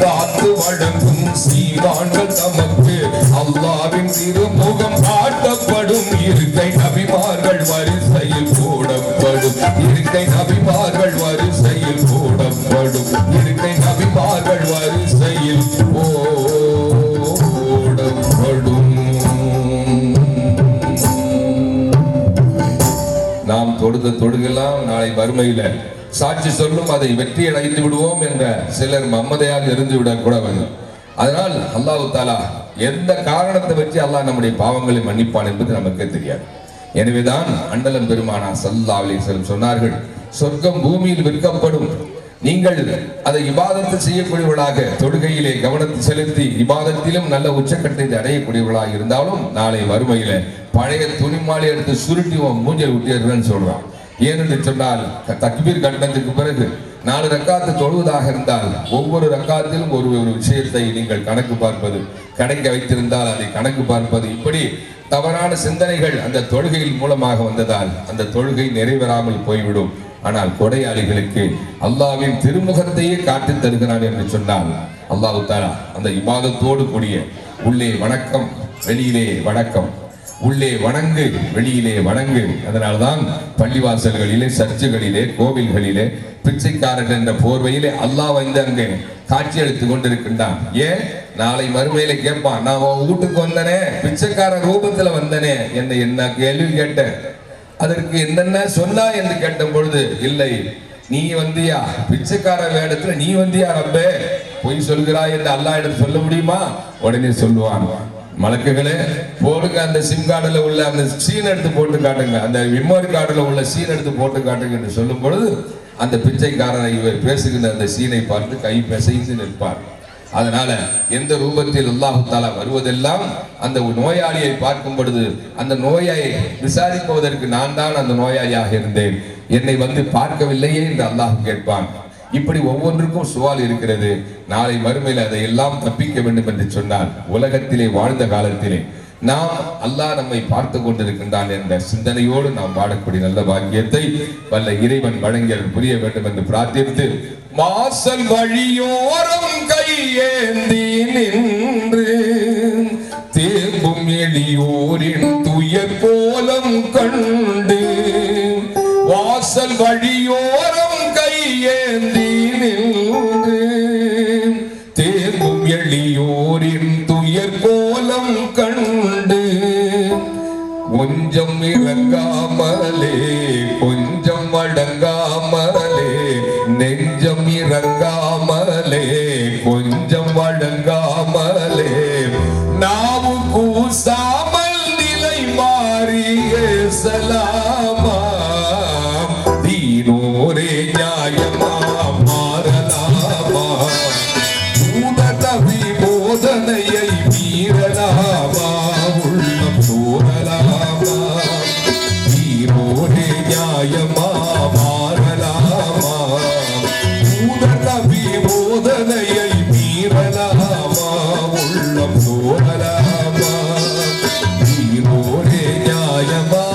காத்து வழங்கும் சீமான்கள் தமக்கு அல்லாவின் திருமுகம் காட்டப்படும். இருக்கை நபிமார்கள் வரிசையில் போடப்படும். இருக்கை நபிமார்கள் வரிசையில் போடப்படும். இருக்கை நபிமார்கள் வரிசையில் போடப்படும். நாம் தொடுத்த தொடுகெல்லாம் நாளை வறுமையில சாட்சி சொல்லும், அதை வெற்றி அடைந்து விடுவோம் என்ற சிலர் மம்மதையாக இருந்து விடக்கூட வேண்டும். அதனால் அல்லாஹ் தாலா எந்த காரணத்தை வச்சு அல்லாஹ் நம்முடைய பாவங்களை மன்னிப்பான் என்பது நமக்கு தெரியாது. எனவேதான் அண்டலம் பெருமானா ஸல்லல்லாஹு அலைஹி வஸல்லம் சொன்னார்கள், சொர்க்கம் பூமியில் விற்கப்படும். நீங்கள் அதை இபாதத்து செய்யக்கூடியவர்களாக தொழுகையிலே கவனத்தை செலுத்தி இபாதத்திலும் நல்ல உச்சக்கட்டத்தை அடையக்கூடியவர்களாக இருந்தாலும் நாளை வறுமையில பழைய துணிமாலை எடுத்து சுருட்டி மூஞ்சல் விட்டீர்கள்னு சொல்றான். ஏனென்று சொன்னால் தக்பீர் கண்டனத்துக்கு பிறகு 4 ரக்காத்து தொழுவதாக இருந்தால் ஒவ்வொரு ரக்காத்திலும் ஒரு விஷயத்தை நீங்கள் கணக்கு பார்ப்பது, கணக்கு வைத்திருந்தால் அதை கணக்கு பார்ப்பது, இப்படி தவறான சிந்தனைகள் அந்த தொழுகையின் மூலமாக வந்ததால் அந்த தொழுகை நிறைவேறாமல் போய்விடும். ஆனால் கொடையாளிகளுக்கு அல்லாஹ்வின் திருமுகத்தையே காட்டி தருகிறான் என்று சொன்னால் அல்லாஹ் தஆலா அந்த இபாதத்தோடு கூடிய உள்ளே வணக்கம் வெளியிலே வணக்கம், உள்ளே வணங்கு வெளியிலே வணங்கு. அதனால்தான் பள்ளிவாசல்களிலே, சர்ச்சுகளிலே, கோவில்களிலே பிச்சைக்காரர்கள் என்ற போர்வையிலே அல்லாஹ் வந்து அங்கே காட்சி அளித்துக் கொண்டிருக்கின்றான். ஏன்? நாளை மறுமையில கேட்பான், நான் வீட்டுக்கு வந்தனே, பிச்சைக்கார ரூபத்துல வந்தனே, என்ன கேள்வி கேட்டேன், அதற்கு என்னென்ன சொன்னா என்று கேட்ட பொழுது, இல்லை நீ வந்தியா பிச்சைக்கார வேடத்துல, நீ வந்தியா ரப்பே, பொய் சொல்கிறாய் என்று அல்லாஹ் எடுத்து சொல்ல முடியுமா? உடனே சொல்லுவான், மலக்குகளே போடுங்க, அந்த சிம் கார்டுல உள்ள அந்த சீன் எடுத்து போட்டு காட்டுங்க, அந்த மெமரி கார்டுல உள்ள சீன் எடுத்து போட்டு காட்டுங்க என்று சொல்லும் பொழுது அந்த பிச்சைக்காரனை பேசுகின்ற அந்த சீனை பார்த்து கை பிசைந்து நிற்பார். அதனால எந்த ரூபத்தில் அல்லாஹ் தஆலா வருவதெல்லாம் அந்த நோயாளியை பார்க்கும் பொழுது அந்த நோயை விசாரிப்பதற்கு நான் தான் அந்த நோயாளியாக இருந்தேன், என்னை வந்து பார்க்கவில்லையே என்று அல்லாஹ் கேட்பான். இப்படி ஒவ்வொன்றுக்கும் சுவால் இருக்கிறது. நாளை மறுமையில் அதை எல்லாம் தப்பிக்க வேண்டும் என்று சொன்னால் உலகத்திலே வாழ்ந்த காலத்திலே நாம் அல்லாஹ் நம்மை பார்த்து கொண்டிருக்கின்றான் என்ற சிந்தனையோடு நாம் வாழக்கூடிய நல்ல பாக்கியத்தை வல்ல இறைவன் வழங்கியல் புரிய வேண்டும் என்று பிரார்த்தித்து, வாசல் வழியோரம் கையேந்தி நின்று தேம்பும் எளியோரின் துயர் கோலம் கண்டு, வாசல் வழியோரம் கையேந்தி நின்று தேம்பும் எளியோரின் துயர் கோலம் கண்டு, கொஞ்சம் இறங்காமலே கொஞ்சம் அடங்காமலே நெஞ்சம் இறங்காமலே கொஞ்சம் வழங்காமலே நாவு கூசாமல் நிலை மாறிய சலாமா தீனோரே நியாயமா மாறலாமா, உதவி போதனையை மீறலாமா, உள்ளம் சோரலாமா, தீனோரே நியாயமா மாறலாமா, உதவி போதனையை மீறலாமா, உள்ளம் சோரலாமா, தீனோரே நியாயமா.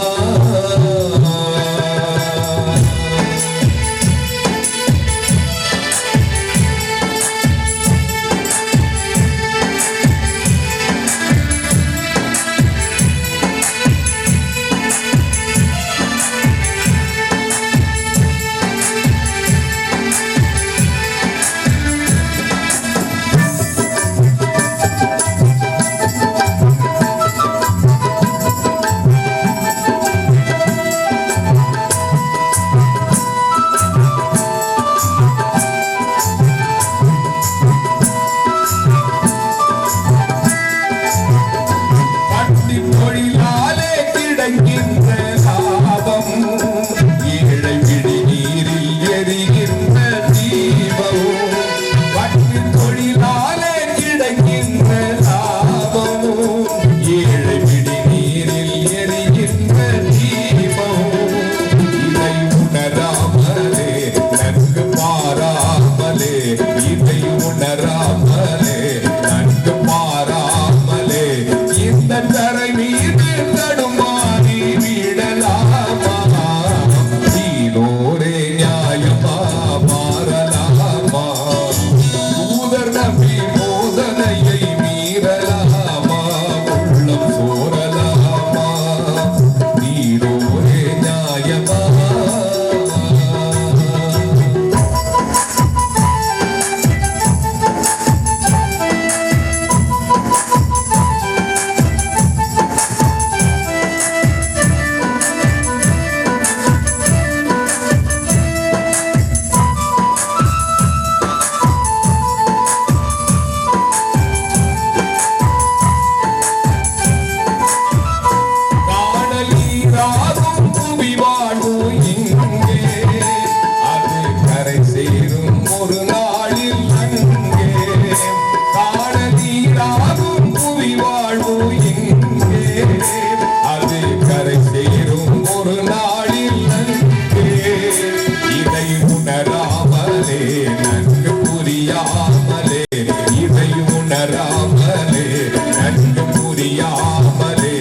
நன்கு புரியாமலே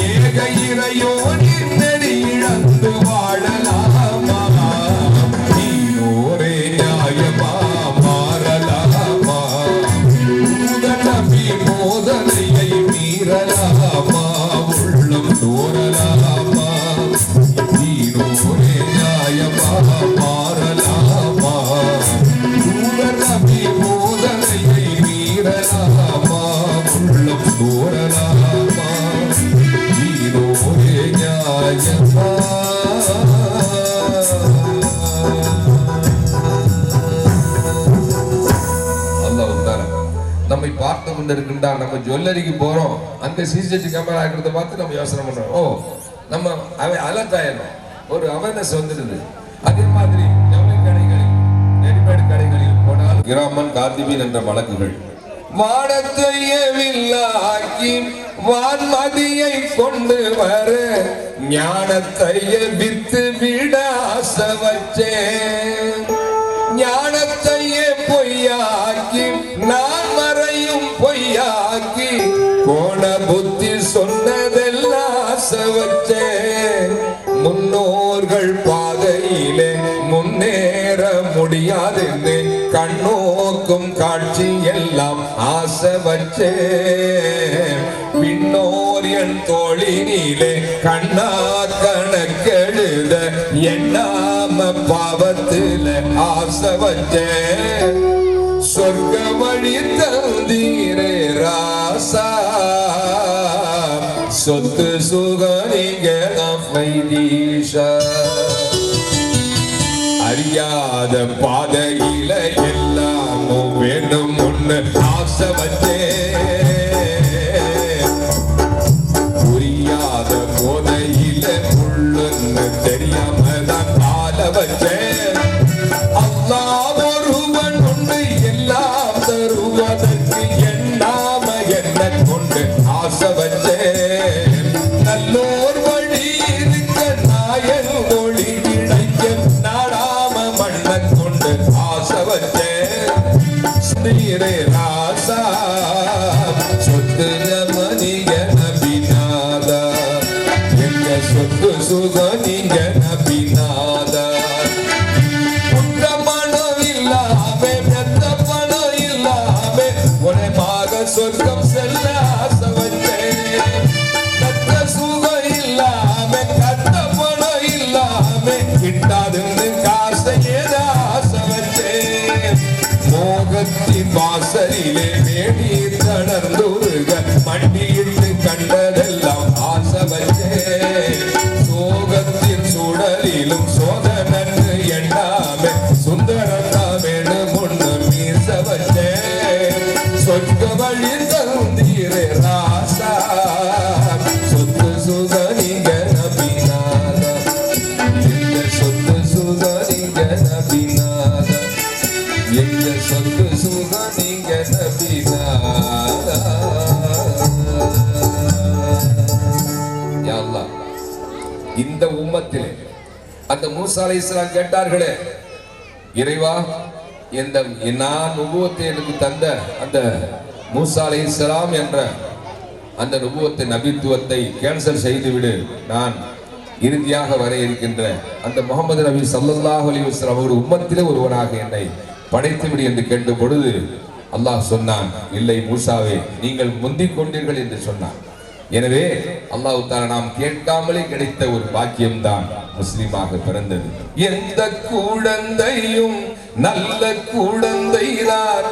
ஏக இறையோனின் நெறி இழந்து வாழலாமா? நீனோரே நியாயமா மாறலாமா? நபி போதனையை மீறலாமா? உள்ளம் தோறலாமா? நீனோரே நியாயமா மாறலாமா? நபி போதனையை மீறலாமா? உள்ளம் தோறலாமா? நீனோரே நியாயமா? நம்மை பார்த்து கொண்டிருக்கின்றார். நம்ம ஜுவல்லரிக்கு போறோம், அங்க சிசிடிவி கேமரா இருக்கிறத பார்த்து நம்ம யோசனை பண்றோம். ஓ, நம்ம அலர்ட் ஆயிடும், ஒரு அவேர்னஸ் வந்துடுது. அதே மாதிரி ஜவுளி கடைகளில், ரெடிமேட் கடைகளில் போனால் கிராமன் கார்த்திபீன் என்ற வழக்குகள் வானத்தையே வில்லாக்கி வான்மதியை கொண்டு வர ஞானத்தையே வித்து விட ஆசை வச்சேன். ஞானத்தையே பொய்யாக்கி நான் மறையும் பொய்யாக்கி கோண புத்தி சொன்னதெல்லாம் ஆசை வச்சேன். முன்னோர்கள் பாதையிலே முன்னேற முடியாதுன்னு கண்ணோக்கும் காட்சி எல்லாம் ஆசை வச்சேன். பின்னோர் என் தோழினிலே கண்ணா கணக்கெழுத எண்ணாம பாவத்துல ஆசை வச்சேன். சொர்க்க வழி தந்தீரே ராசா, சொத்து சுகனிங்க வைதீஷா. அறியாத பாதையில எல்லாமும் வேண்டும் ஒண்ணு ஆசை வச்சேன். புரியாத போதையில உள்ளுன்னு தெரியாம தான் ஆள வச்சேன். அல்லாஹ் ஒருவன் உண்டு எல்லாம் தருவதற்கு எண்ணாம என்ன கொண்டு ஆசை வச்சேன். நல்லோர் வழி இருக்க நாயன் மொழி கிடைக்க நாடாம மண்ண கொண்டு ஆசை வச்சேன். நீரே ராசா சொத்து மணிக நபிநாதா, எங்க சொத்து சுக நீங்க நபிநாதா. புத்த பணம் இல்லாம பெத்த பணம் இல்லாம உனமாக சொர்க்கம் செல்ல ஆசை வச்சேன். கத்த சுகம் இல்லாம கத்த பணம் இல்லாம கிட்டாதுன்னு காசை ஏத ஆசை வச்சேன். மோகத்தின் வாசலிலே வேடி தளர்ந்துருக மண்டியிட்டு கண்டதெல்லாம் ஆசை வச்சேன். சோகத்தின் சுடலிலும் சோதனன்னு எண்ணாம சுந்தரத்தா வேணும் ஒண்ணு மீச வச்சேன். சொர்க்க வழி தந்தீரே ராசா, சொத்து சுக நீங்க நபிநாதா, எங்க சொத்து சுக நீங்க நபிநாதா, எங்க சொத்து சுக நீங்க நபிநாதா. யா அல்லாஹ், இந்த உம்மத்திலே அந்த மூசா அலைஹிஸ்ஸலாம் கேட்டார்களே, இறைவா இந்த நான் நுபுவத்தை எனக்கு தந்த அந்த மூசா அலைஹிஸ்ஸலாம் என்ற அந்த நுபுவத்தை நபித்துவத்தை கேன்சல் செய்துவிடு, நான் இறுதியாக வர இருக்கின்ற அந்த முகமது நபி ஸல்லல்லாஹு அலைஹி வஸல்லம் அவருடைய உம்மத்திலே ஒருவனாக என்னை படைத்துவிடு என்று கேட்ட பொழுது அல்லாஹ் சொன்னான், இல்லை மூசாவே நீங்கள் முந்திக் கொண்டீர்கள் என்று சொன்னான். எனவே அல்லாஹ் தஆலா நாம் கேட்காமலே கிடைத்த ஒரு பாக்கியம்தான் முஸ்லிமாக பிறந்தது. எந்த குழந்தையும் நல்ல குழந்தைதான்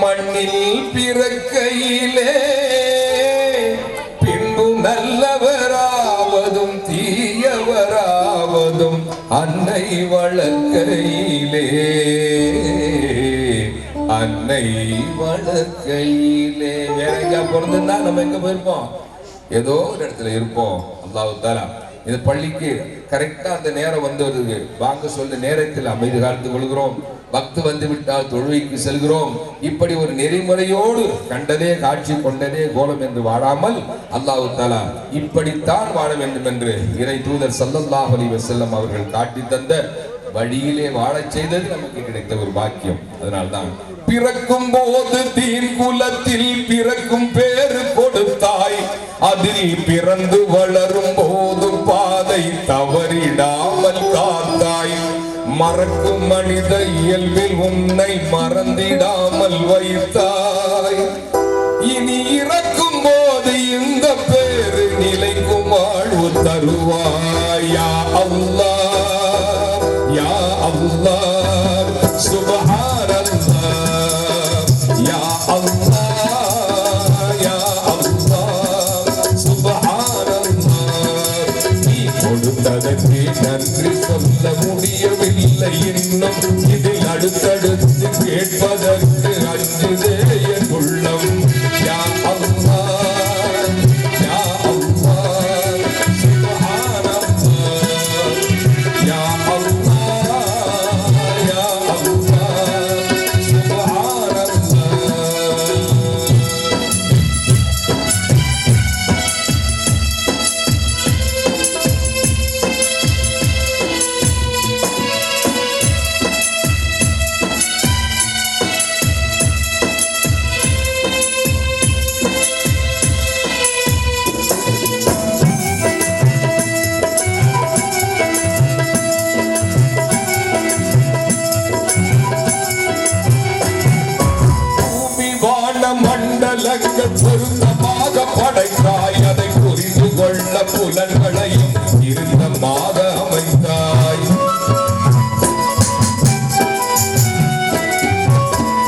மண்ணில் பிறக்கையிலே, பின்பு நல்லவராவதும் தீயவராவதும் அன்னை வளர்க்கையிலே, அன்னை வளர்க்கையிலே. வேற எங்க பிறந்திருந்தா நம்ம எங்க போயிருப்போம்? ஏதோ ஒரு இடத்துல இருப்போம். அல்லாஹ் தஆலா இந்த பள்ளிக்கு கரெக்டா அந்த நேரம் வந்து வருது. வாங்க சொல்ல நேரத்தில் அமைதி காத்துக் கொள்கிறோம். பக்து வந்து விட்டால் தொழுகைக்கு செல்கிறோம். இப்படி ஒரு நெறிமுறையோடு கண்டதே காட்சி கொண்டதே கோலம் என்று வாழாமல் அல்லாஹ் தஆலா இப்படித்தான் வாழ வேண்டும் என்று இறை தூதர் ஸல்லல்லாஹு அலைஹி வஸல்லம் அவர்கள் காட்டி தந்த வழியிலே வாழச் செய்தது நமக்கு கிடைத்த ஒரு பாக்கியம். அதனால்தான் பிறக்கும் போது தீன் குலத்தில் பிறக்கும் பேரு கொடுத்தாய். அதில் பிறந்து வளரும் போது பாதை தவறிடாமல் காத்தாய். மறக்கும் மனித இயல்பில் உன்னை மறந்திடாமல் வைத்தாய். இனி இறக்கும் போது இந்த பேரு நிலைக்கும் வாழ்வு தருவாய். யா அல்லாஹ் யா அல்லாஹ் சுப்ஹானல்லாஹ் யா அல்லாஹ் யா அல்லாஹ் சுப்ஹானல்லாஹ். நீ கொடுத்ததற்கு நன்றி சொல்ல முடியவில்லை இன்னும். இதில் அடுத்தடுத்து கேட்பதற்கு அஞ்சுதே என் உள்ளம். யா அல்லாஹ் யா அல்லாஹ் சுப்ஹானல்லாஹ் யா அல்லாஹ் யா அல்லாஹ் சுப்ஹானல்லாஹ். மண்டலங்கள் பொருத்தமாக படைத்தாய். அதை புரிந்து கொள்ள புலன்களையும் இருந்தமாக அமைத்தாய்.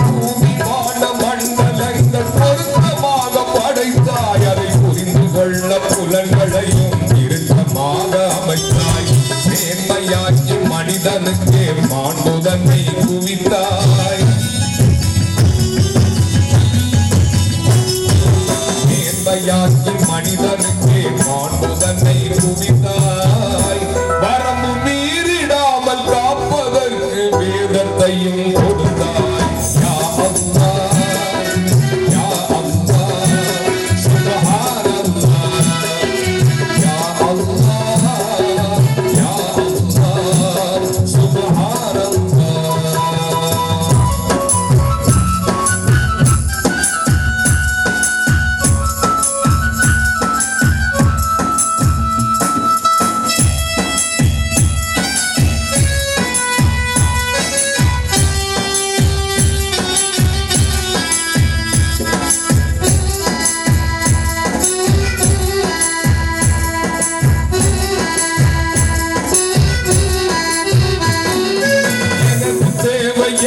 பூமிவான மண்டலங்கள் பொருத்தமாக படைத்தாய். அதை புரிந்து கொள்ள புலன்களையும் இருந்தமாக அமைத்தாய். மேன்மையாக்கி மனிதனுக்கே மாண்புதன்னை குவித்தாய். மேன்மையாக்கி மனிதனுக்கே மாண்புதன்னை குவித்தாய். வரம்பு மீறிடாமல் காப்பதற்கு வேதத்தையும் கொடுத்தாய். யா அல்லாஹ் யா அல்லாஹ் சுப்ஹானல்லாஹ் யா அல்லாஹ் யா அல்லாஹ் சுப்ஹானல்லாஹ்.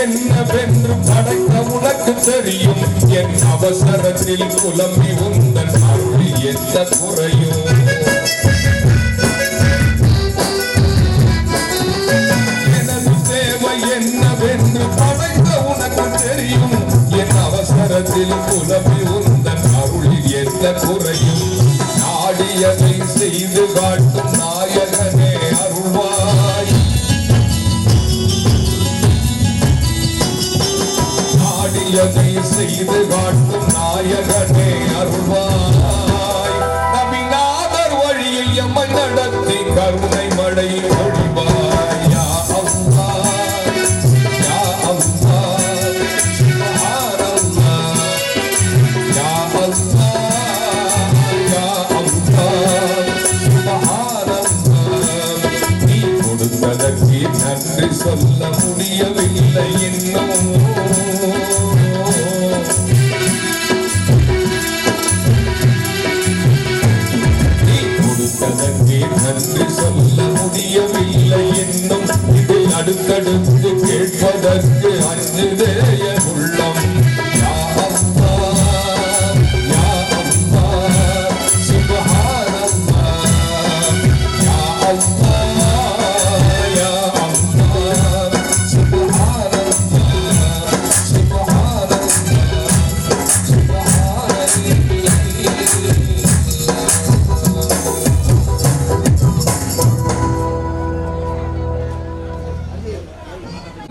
என்னவென்று படைத்த உனக்கு தெரியும். என் அவசரத்தில் புலம்பி உந்தன் அருள் எந்த குறையும். எனது தேவை என்னவென்று படைத்த உனக்கு தெரியும். என் அவசரத்தில் புலம்பி உந்தன் அருள் எந்த குறையும். நாடியதை செய்து காட்டும் நாயகனே அருள்வாய். நாடியதை செய்து காட்டும் நாயகனே அருள்வாய். நபிநாதர் வழியில் எம்மை நடத்தி கருணை மழை பொழிவாய். யா அல்லாஹ் யா அல்லாஹ் சுப்ஹானல்லாஹ் யா அல்லாஹ் யா அல்லாஹ் சுப்ஹானல்லாஹ். நீ கொடுத்ததற்கு நன்றி சொல்ல முடியவில்லை இன்னும். நன்றி சொல்ல முடியவில்லை இன்னும். இதில் அடுத்தடுத்து கேட்பதற்கு அஞ்சுதே என் உள்ளம். யா அல்லாஹ் யா அல்லாஹ் சுப்ஹானல்லாஹ் யா அல்லாஹ் யா அல்லாஹ் சுப்ஹானல்லாஹ் சுப்ஹானல்லாஹ்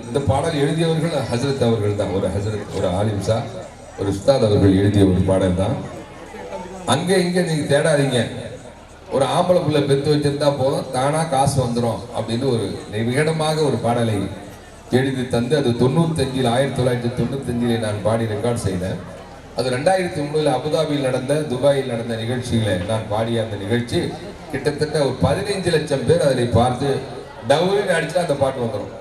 இந்த பாடல் எழுதியவர்கள் ஹசரத் அவர்கள் தான். ஒரு ஹசரத், ஒரு ஆலிம் ஷா, ஒரு உஸ்தாத் அவர்கள் எழுதிய ஒரு பாடல் தான். அங்கே இங்கே நீங்க தேடாதீங்க. ஒரு ஆம்பளை பிள்ளை பெற்று வச்சிருந்தா போதும், தானா காசு வந்துடும் அப்படின்னு ஒரு விகடமாக ஒரு பாடலை எழுதி தந்து அது 1995 நான் பாடி ரெக்கார்ட் செய்தேன். அது 2003 அபுதாபியில் நடந்த, துபாயில் நடந்த நிகழ்ச்சியில நான் பாடிய அந்த நிகழ்ச்சி கிட்டத்தட்ட ஒரு 15 லட்சம் பேர் அதை பார்த்து டவுரின்னு அடிச்சா அந்த பாட்டு வந்துடும்.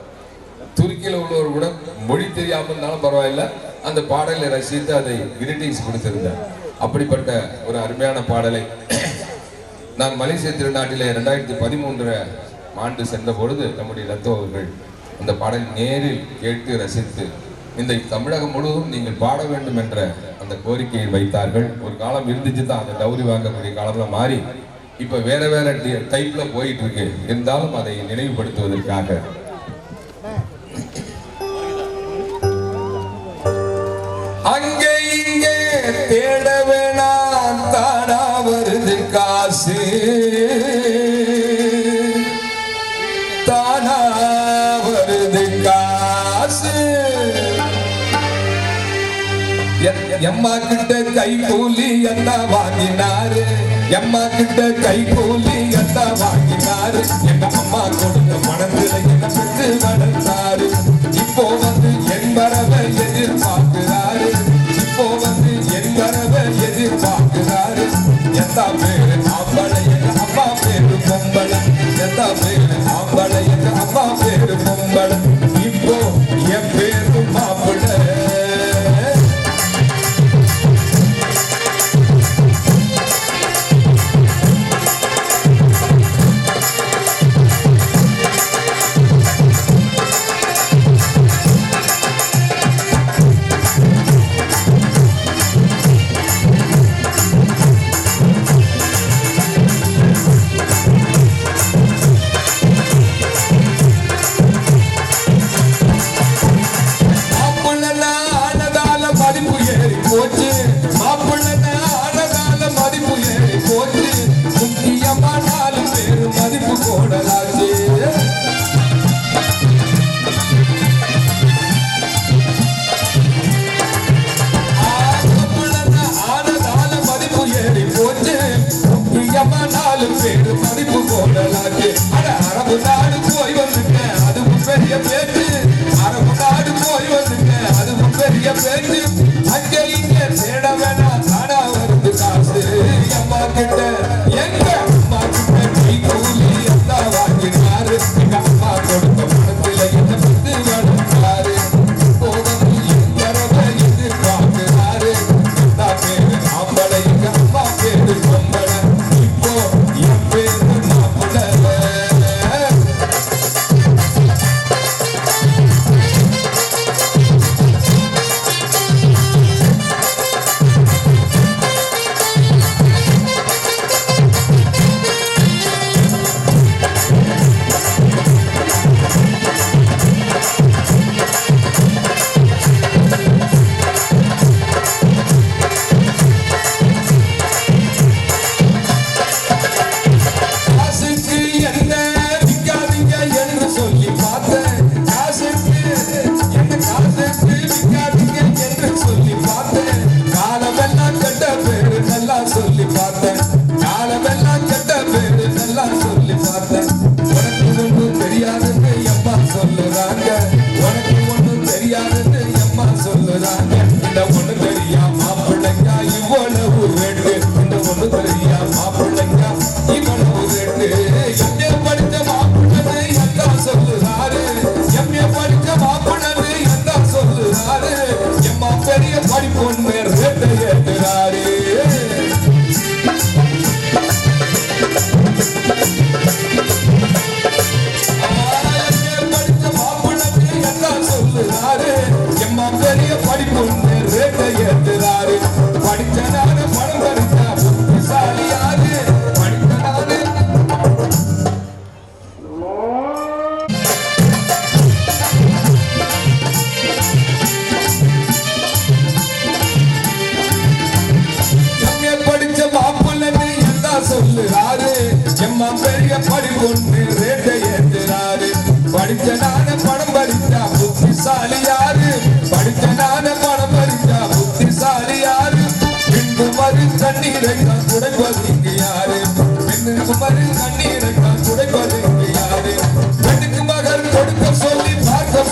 துருக்கியில் உள்ளவர் கூட மொழி தெரியாமல் இருந்தாலும் பரவாயில்ல, அந்த பாடலை ரசித்து அதை கிரீட்டிங்ஸ் கொடுத்திருந்தார். அப்படிப்பட்ட ஒரு அருமையான பாடலை நான் மலேசிய திருநாட்டிலே 2013 ஆண்டு சென்ற பொழுது நம்முடைய லத்தோ அவர்கள் அந்த பாடல் நேரில் கேட்டு ரசித்து இந்த தமிழகம் முழுவதும் நீங்கள் பாட வேண்டும் என்ற அந்த கோரிக்கையை வைத்தார்கள். ஒரு காலம் இருந்துச்சு தான், அந்த டவுரி வாங்கக்கூடிய காலம்லாம் மாறி இப்ப வேற வேற டைப்ல போயிட்டு இருக்கு. இருந்தாலும் அதை நினைவுபடுத்துவதற்காக அங்கே இங்கே தேட வேணாம், தானா வருது காசு, தானா வருது காசு. எம்மா கிட்ட கை கூலி என்ன வாங்கினாரு, எம்மா கிட்ட கை கூலி என்ன வாங்கினாரு, எங்க அம்மா கொடுத்த மனதில் என்ன பெற்று வளர்த்தாரு. இப்போ வந்து என் வரவை எதிர்பார்க்கிறாரு, இப்போ வந்து என் வரவை எதிர்பார்க்கிறாரு. எத்தா பேரு ஆம்பளை, எங்க அம்மா பேரு பொம்பளை, எத்தா பேரு ஆம்பளை, எங்க அம்மா பேரு பொம்பளை. இப்போ என் பேரு மாப்பிள்ளை.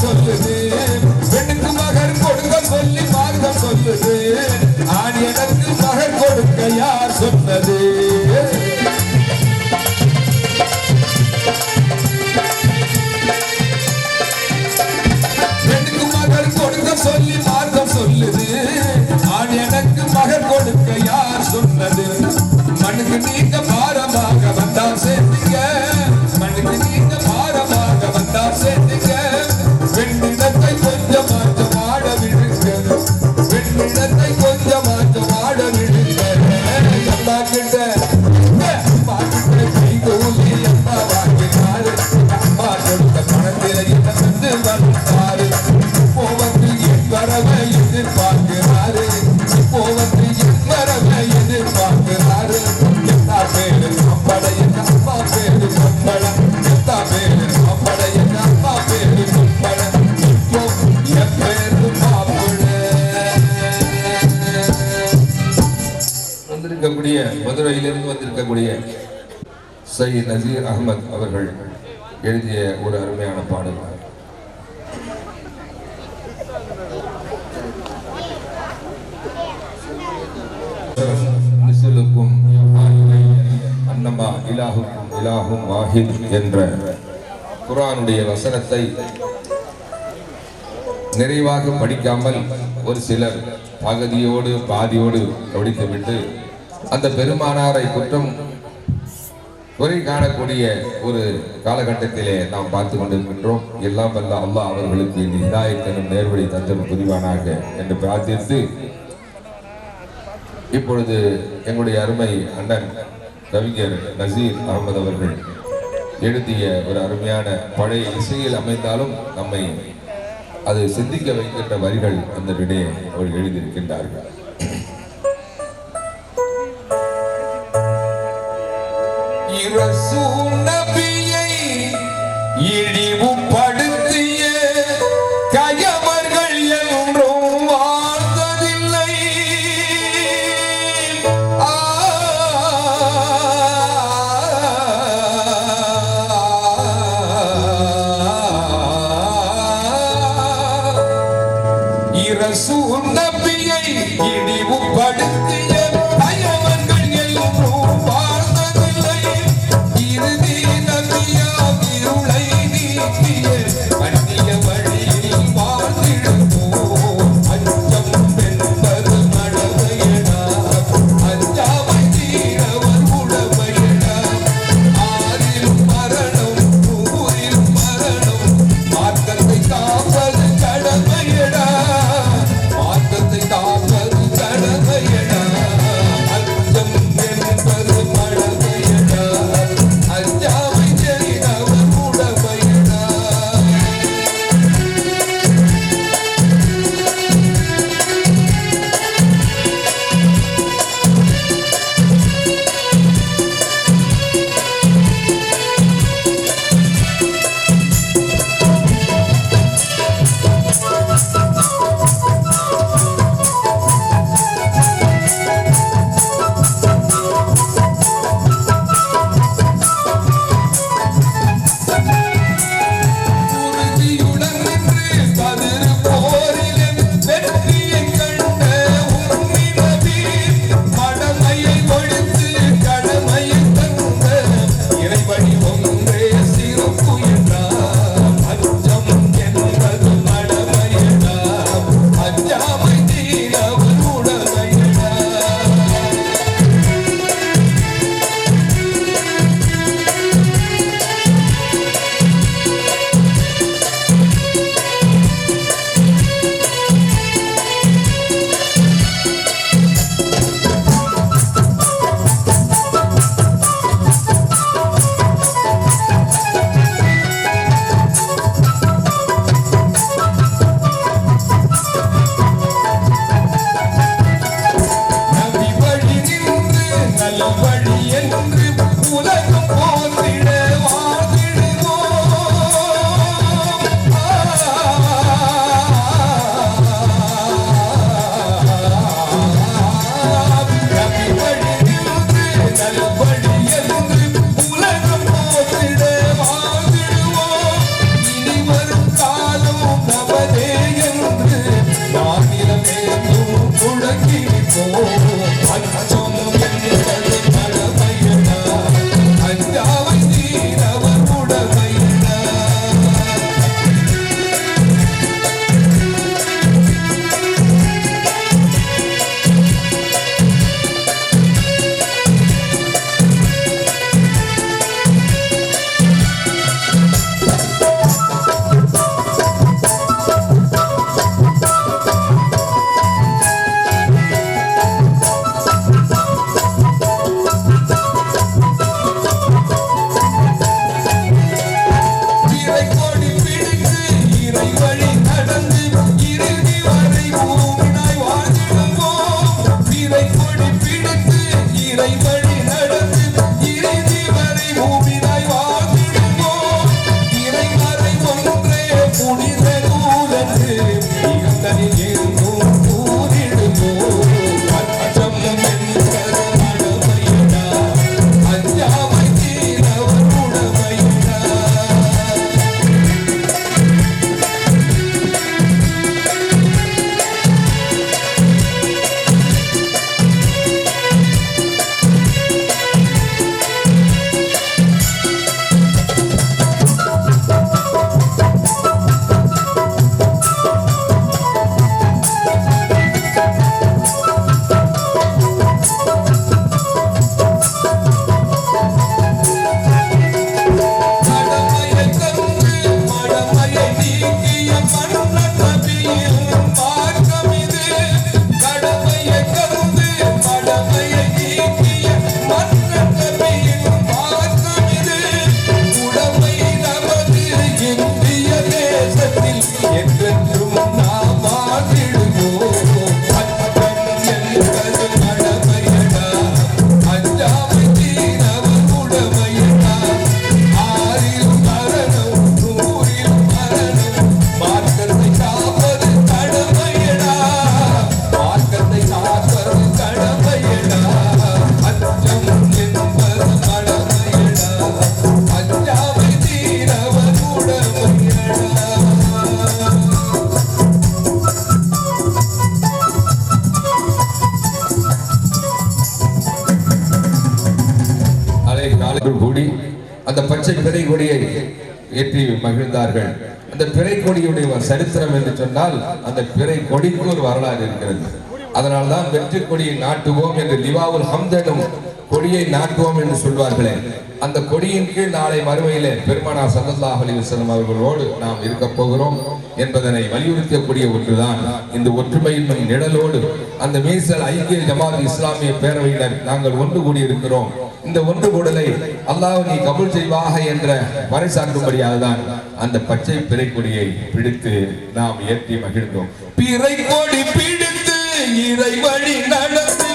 சொல்லு சொன்னது. பெண்ணுக்கு மகள் கொடுக்க சொல்லி மார்க்கம் சொல்லுது. ஆண் எனக்கு மகள் கொடுக்க யார் சொன்னது? மண்ணுக்கு நீங்க பாரமாக வந்தால் சேர்த்துங்க, மண்ணுக்கு நீங்க பாரமாக வந்தால் சேர்த்துங்க. பெண்ணிடத்தை கொஞ்சமாச்சு ஆட விடுங்க, பெண்ணிடத்தை கொஞ்சமாச்சு ஆட விடுங்க. அம்மா கிட்ட கைகூலி அம்மா வாங்கினாரு, அம்மா கொடுத்த பணத்தில என்ன வந்து வந்தாரு. இப்போ வந்து என் வரவை எதிர்பார்க்கிறாரு, இப்போ வந்து என் வரவை எதிர்பார்க்கிறாரு. எல்லா பேரு அம்பட எங்க அம்மா பேரு அம்பட, எல்லா பேரு அம்பட எங்க அம்மா பேரு அம்பட. இப்போ என் பேரு மாப்பிள்ள. வந்திருக்கக்கூடிய மதுரையிலிருந்து வந்திருக்கக்கூடிய சையத் நசீர் அகமது அவர்கள் எழுதிய ஒரு அருமையான பாடல். அன்னமா இலாஹுக்கும் இலாஹும் வாஹித் என்ற குர்ஆனுடைய வசனத்தை நிறைவாக படிக்காமல் ஒரு சிலர் பகுதியோடு பாதியோடு படித்துவிட்டு அந்த பெருமானாரை குற்றம் குறை காணக்கூடிய ஒரு காலகட்டத்திலே நாம் பார்த்து கொண்டிருக்கின்றோம். எல்லாம் வல்ல அல்லாஹ் அவர்களுக்கு ஹிதாயத்தினும் நேர்வழி தந்தரும் புரிவானாக என்று பிரார்த்தித்து, இப்பொழுது எங்களுடைய அருமை அண்ணன் கவிஞர் நசீர் அகமது அவர்கள் எழுதிய ஒரு அருமையான பழைய இசையில் அமைந்தாலும் நம்மை அது சிந்திக்க வைக்கின்ற வரிகள் அந்த விடையை அவர்கள் எழுதியிருக்கின்றார்கள். ரசூல் நபியை இழிவுபடுத்திய கயவர்கள் என்றும் வாழ்ந்ததில்லை. ரசூல் நபியை இழிவுபடுத்திய கயவர்கள் என்றும் வாழ்ந்ததில்லை. இறுதி நபியா இருளை நீக்கிய கண்ணிய வழியில் வாழ்ந்திடுவோம். அச்சம் என்பது மடமையடா, அஞ்சாமை தீரவர் உடமையடா. ஆறில் மரணம் ஊரில் மரணம், மார்க்கத்தை காப்பது கடமையடா, மார்க்கத்தை காப்பது கடமையடா. அச்சம் என்பது மடமையடா, அஞ்சாமை தெரிந்தவர் உடமையடா. உறுதியுடன் நின்று பதிரு போரிலும் வெற்றியை கண்ட உன்னினவி, மடமையை ஒழித்து கடமையை தந்த இறைவழி ஒன்றே சிறப்பு என்றார். அச்சம் என்பது மடமையடா, அஞ்சாமை தீரவர் உடமையடா. நபி வழி நின்று நல் வழி என்று உலகம் போற்றிட வாழ்ந்திடுவோம். நபி வழி நின்று நல் வழி என்று உலகம் போற்றிட வாழ்ந்திடுவோம். இனி வரும் காலம் நமதே என்று நானிலமேலும் முழங்கி நிற்போம். அச்சம் என்பது இறைவழி நடந்து இறுதி வரை பூமினாய் வாழ்ந்திடுவோம். இறைமறை ஒன்றே புனித நூலன்று இகந்தனில் இருந்தும் கூறிடுவோம். அச்சம் என்பது மடமையிடா, அஞ்சாமை தீரவர் உடமையிடா. கூடி அந்த பச்சை பிறை கொடியை ஏற்றி மகிழ்ந்தார்கள். அந்த பிறை கொடியுடைய சரித்திரம் என்று சொன்னால் அந்த பிறை கொடிக்கு ஒரு வரலாறு இருக்கிறது. அதனால்தான் வெற்றி கொடியை நாட்டுவோம் என்று லிவாவுல் ஹம்த் எனும் கொடியை நாட்டுவோம் என்று சொல்வார்களே, அந்த கொடியின் கீழ் நாளை மறுமையிலே பெருமானார் ஸல்லல்லாஹு அலைஹி வஸல்லம் அவர்களோடு நாம் இருக்க போகிறோம் என்பதனை வலியுறுத்தக்கூடிய ஒன்றுதான் இந்த ஒற்றுமையின் நிழலோடு அந்த மீசல் ஐக்கிய ஜமாத் இஸ்லாமிய பேரவையினர் நாங்கள் ஒன்று கூடியிருக்கிறோம். இந்த ஒன்று கூடலை அல்லாஹ் நீ கபூல் செய்வாக என்ற பறைசாற்றும்படியாக தான் அந்த பச்சை பிறை கொடியை பிடித்து நாம் ஏற்றி மகிழ்ந்தோம். பிறை கொடி பிடித்து இறை வழி நடந்து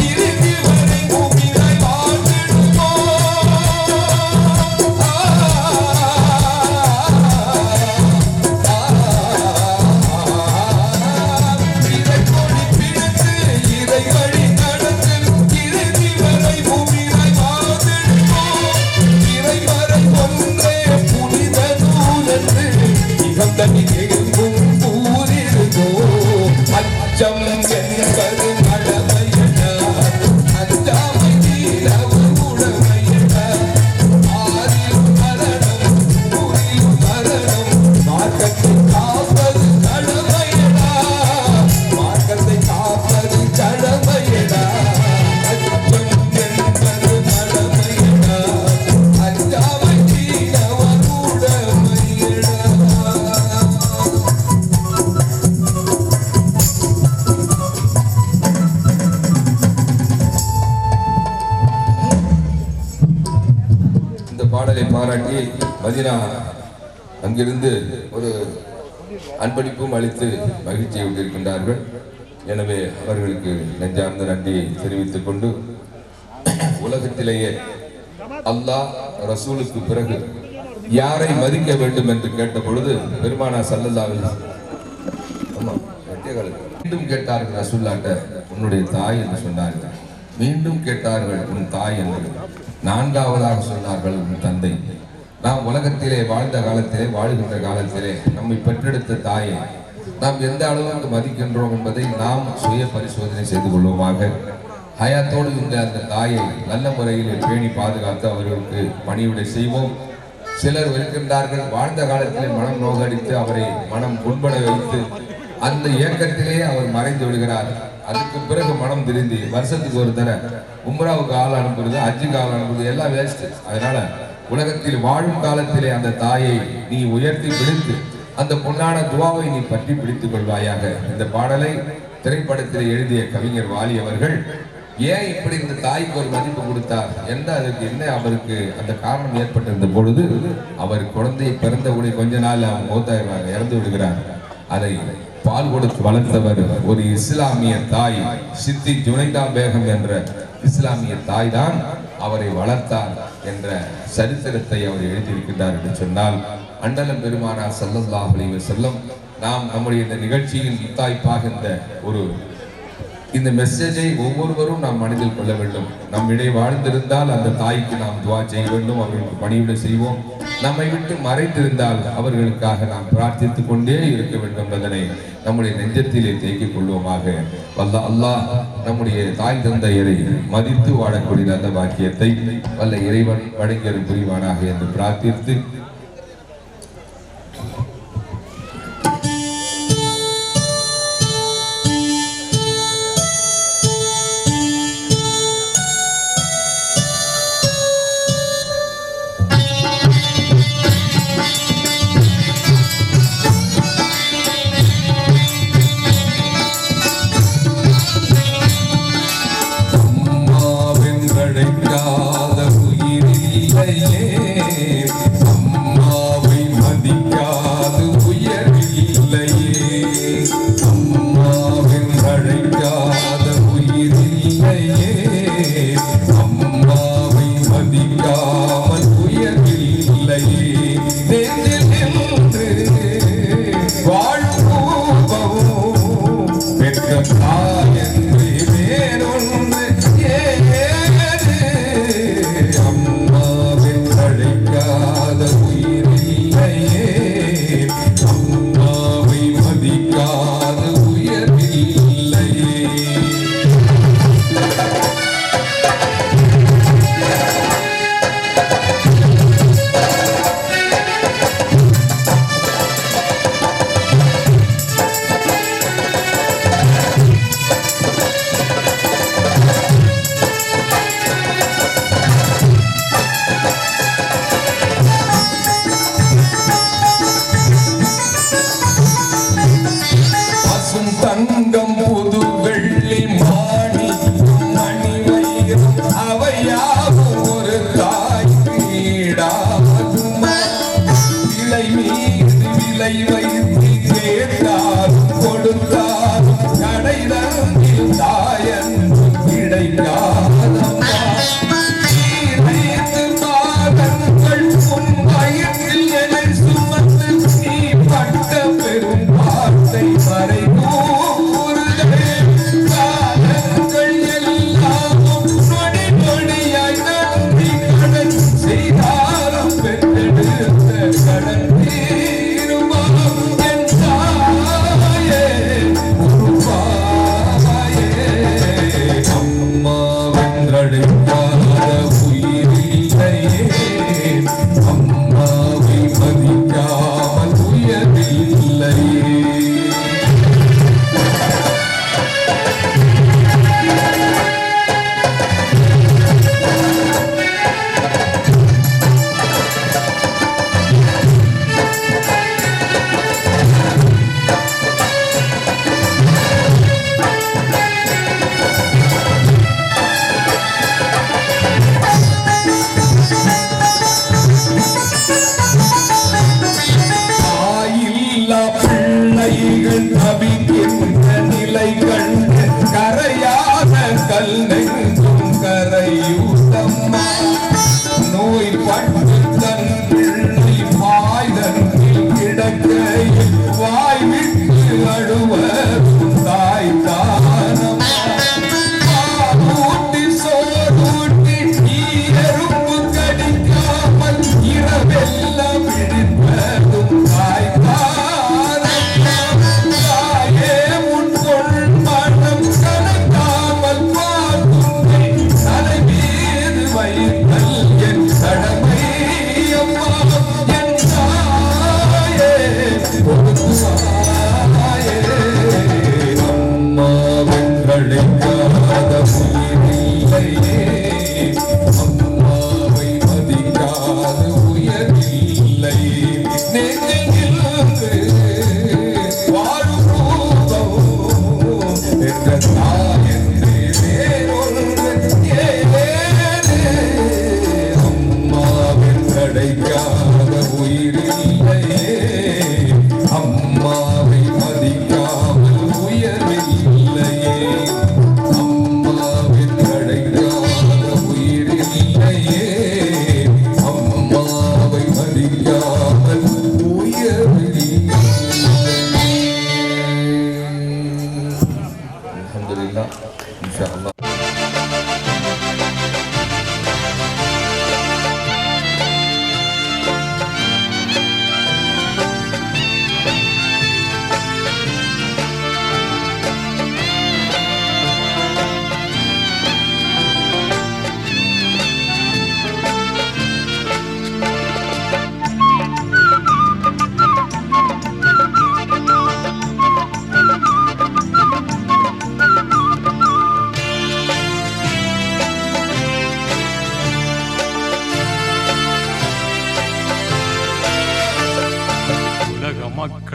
இறுதி வரை பூமியாய் வாழ்ந்திடுவோம். பிறை கொடி பிடித்து இறை வழி நடந்து இறுதி வரை பூமியாய் வாழ்ந்திடுவோம். இறைமறை ஒன்றே புனித நூலன்று இகந்தனில் எங்கும் கூறிடுவோம். அச்சம் என்பது மடமையடா, அஞ்சாமை தீரவர் உடமையடா. ஆறிலும் மரணம் ஊரிலும் மரணம், மார்க்கத்தை காப்பது கடமையடா, மார்க்கத்தை காப்பது கடமையடா. அச்சம் என்பது மடமையடா, அஞ்சாமை தீரவர் உடமையடா. இந்த பாடலை பாராட்டி மதீனா அங்கிருந்து ஒரு அன்பளிப்பும் அளித்து மகிழ்ச்சியை விட்டிருக்கின்றார்கள். எனவே அவர்களுக்கு நெஞ்சார்ந்த நன்றியை தெரிவித்துக் கொண்டு, உலகத்திலேயே அல்லாஹ் ரசூலுக்கு பிறகு யாரை மதிக்க வேண்டும் என்று கேட்ட பொழுது பெருமானார் ஸல்லல்லாஹு அலைஹி வஸல்லம் மீண்டும் கேட்டார்கள் ரசூலுல்லாஹ்ட்ட, உன்னுடைய தாய் என்று சொன்னார்கள். மீண்டும் கேட்டார்கள் உன் தாய் என்று. நான்காவதாக சொன்னார்கள் உன் தந்தை. நாம் உலகத்திலே வாழ்ந்த காலத்திலே வாழ்கின்ற காலத்திலே நம்மை பெற்றெடுத்த தாயை நாம் எந்த அளவுக்கு மதிக்கின்றோம் என்பதை நாம் சுய பரிசோதனை செய்து கொள்வோமாக. ஹயாத்தோடு இருந்த அந்த தாயை நல்ல முறையில் பேணி பாதுகாத்து அவர்களுக்கு பணிவிடை செய்வோம். சிலர் இருக்கின்றார்கள், வாழ்ந்த காலத்திலே மனம் நோகடித்து அவரை மனம் புண்பட வைத்து அந்த இயக்கத்திலே அவர் மறைந்து விடுகிறார். அதுக்கு பிறகு மனம் திருந்தி வருஷத்துக்கு ஒரு தடவை உம்ராவுக்கு ஆள் அனுப்புறது, ஹஜ்ஜுக்கு ஆள் அனுப்புறது எல்லாம் வேஸ்ட். அதனால உலகத்தில் வாழும் காலத்திலே அந்த தாயை நீ உயர்த்தி பிடித்து அந்த பொன்னான துவாவை நீ பற்றி பிடித்துக் கொள்வாயாக. இந்த பாடலை திரைப்படத்தில் எழுதிய கவிஞர் வாலி அவர்கள் ஏன் இப்படி இந்த தாய்க்கு ஒரு மதிப்பு கொடுத்தார், அதுக்கு என்ன அவருக்கு அந்த காரணம் ஏற்பட்டிருந்த பொழுது அவர் குழந்தை பிறந்த உடைய கொஞ்ச நாள் அவங்க மூத்தாயிரம் இறந்து விடுகிறார். அதை பால் கொடுத்து வளர்த்தவர் ஒரு இஸ்லாமிய தாய் சித்தி ஜுனைதா பேகம் என்ற இஸ்லாமிய தாய் தான் அவரை வளர்த்தார் என்ற சரித்திரத்தை அவர் எழுதியிருக்கின்றார் என்று சொன்னால், அண்ணலம் பெருமானார் ஸல்லல்லாஹு அலைஹி வஸல்லம் நாம் நம்முடைய இந்த நிகழ்ச்சியின் முத்தாய்ப்பாகின்ற இந்த மெசேஜை ஒவ்வொருவரும் நாம் மனதில் கொள்ள வேண்டும். நம்மிடையே வாழ்ந்திருந்தால் அந்த தாய்க்கு நாம் துவா செய்ய வேண்டும், அவர்களுக்கு பணிவிடை செய்வோம். நம்மை விட்டு மறைந்திருந்தால் அவர்களுக்காக நாம் பிரார்த்தித்துக் கொண்டே இருக்க வேண்டும் என்பதனை நம்முடைய நெஞ்சத்திலே தேக்கிக் கொள்வோமாக. வல்ல அல்லாஹ் நம்முடைய தாய் தந்தையரை மதித்து வாழக்கூடிய அந்த பாக்கியத்தை வல்ல இறைவன் வழங்கியது புரிவானாக என்று பிரார்த்தித்து நிலை கண்டு கரையாத கல் நெஞ்சும் கரையூ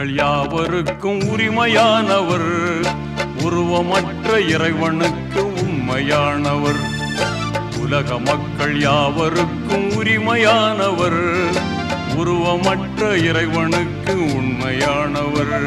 மக்கள் யாவருக்கும் உரிமையானவர், உருவமற்ற இறைவனுக்கு உண்மையானவர். உலக மக்கள் யாவருக்கும் உரிமையானவர், உருவமற்ற இறைவனுக்கு உண்மையானவர்.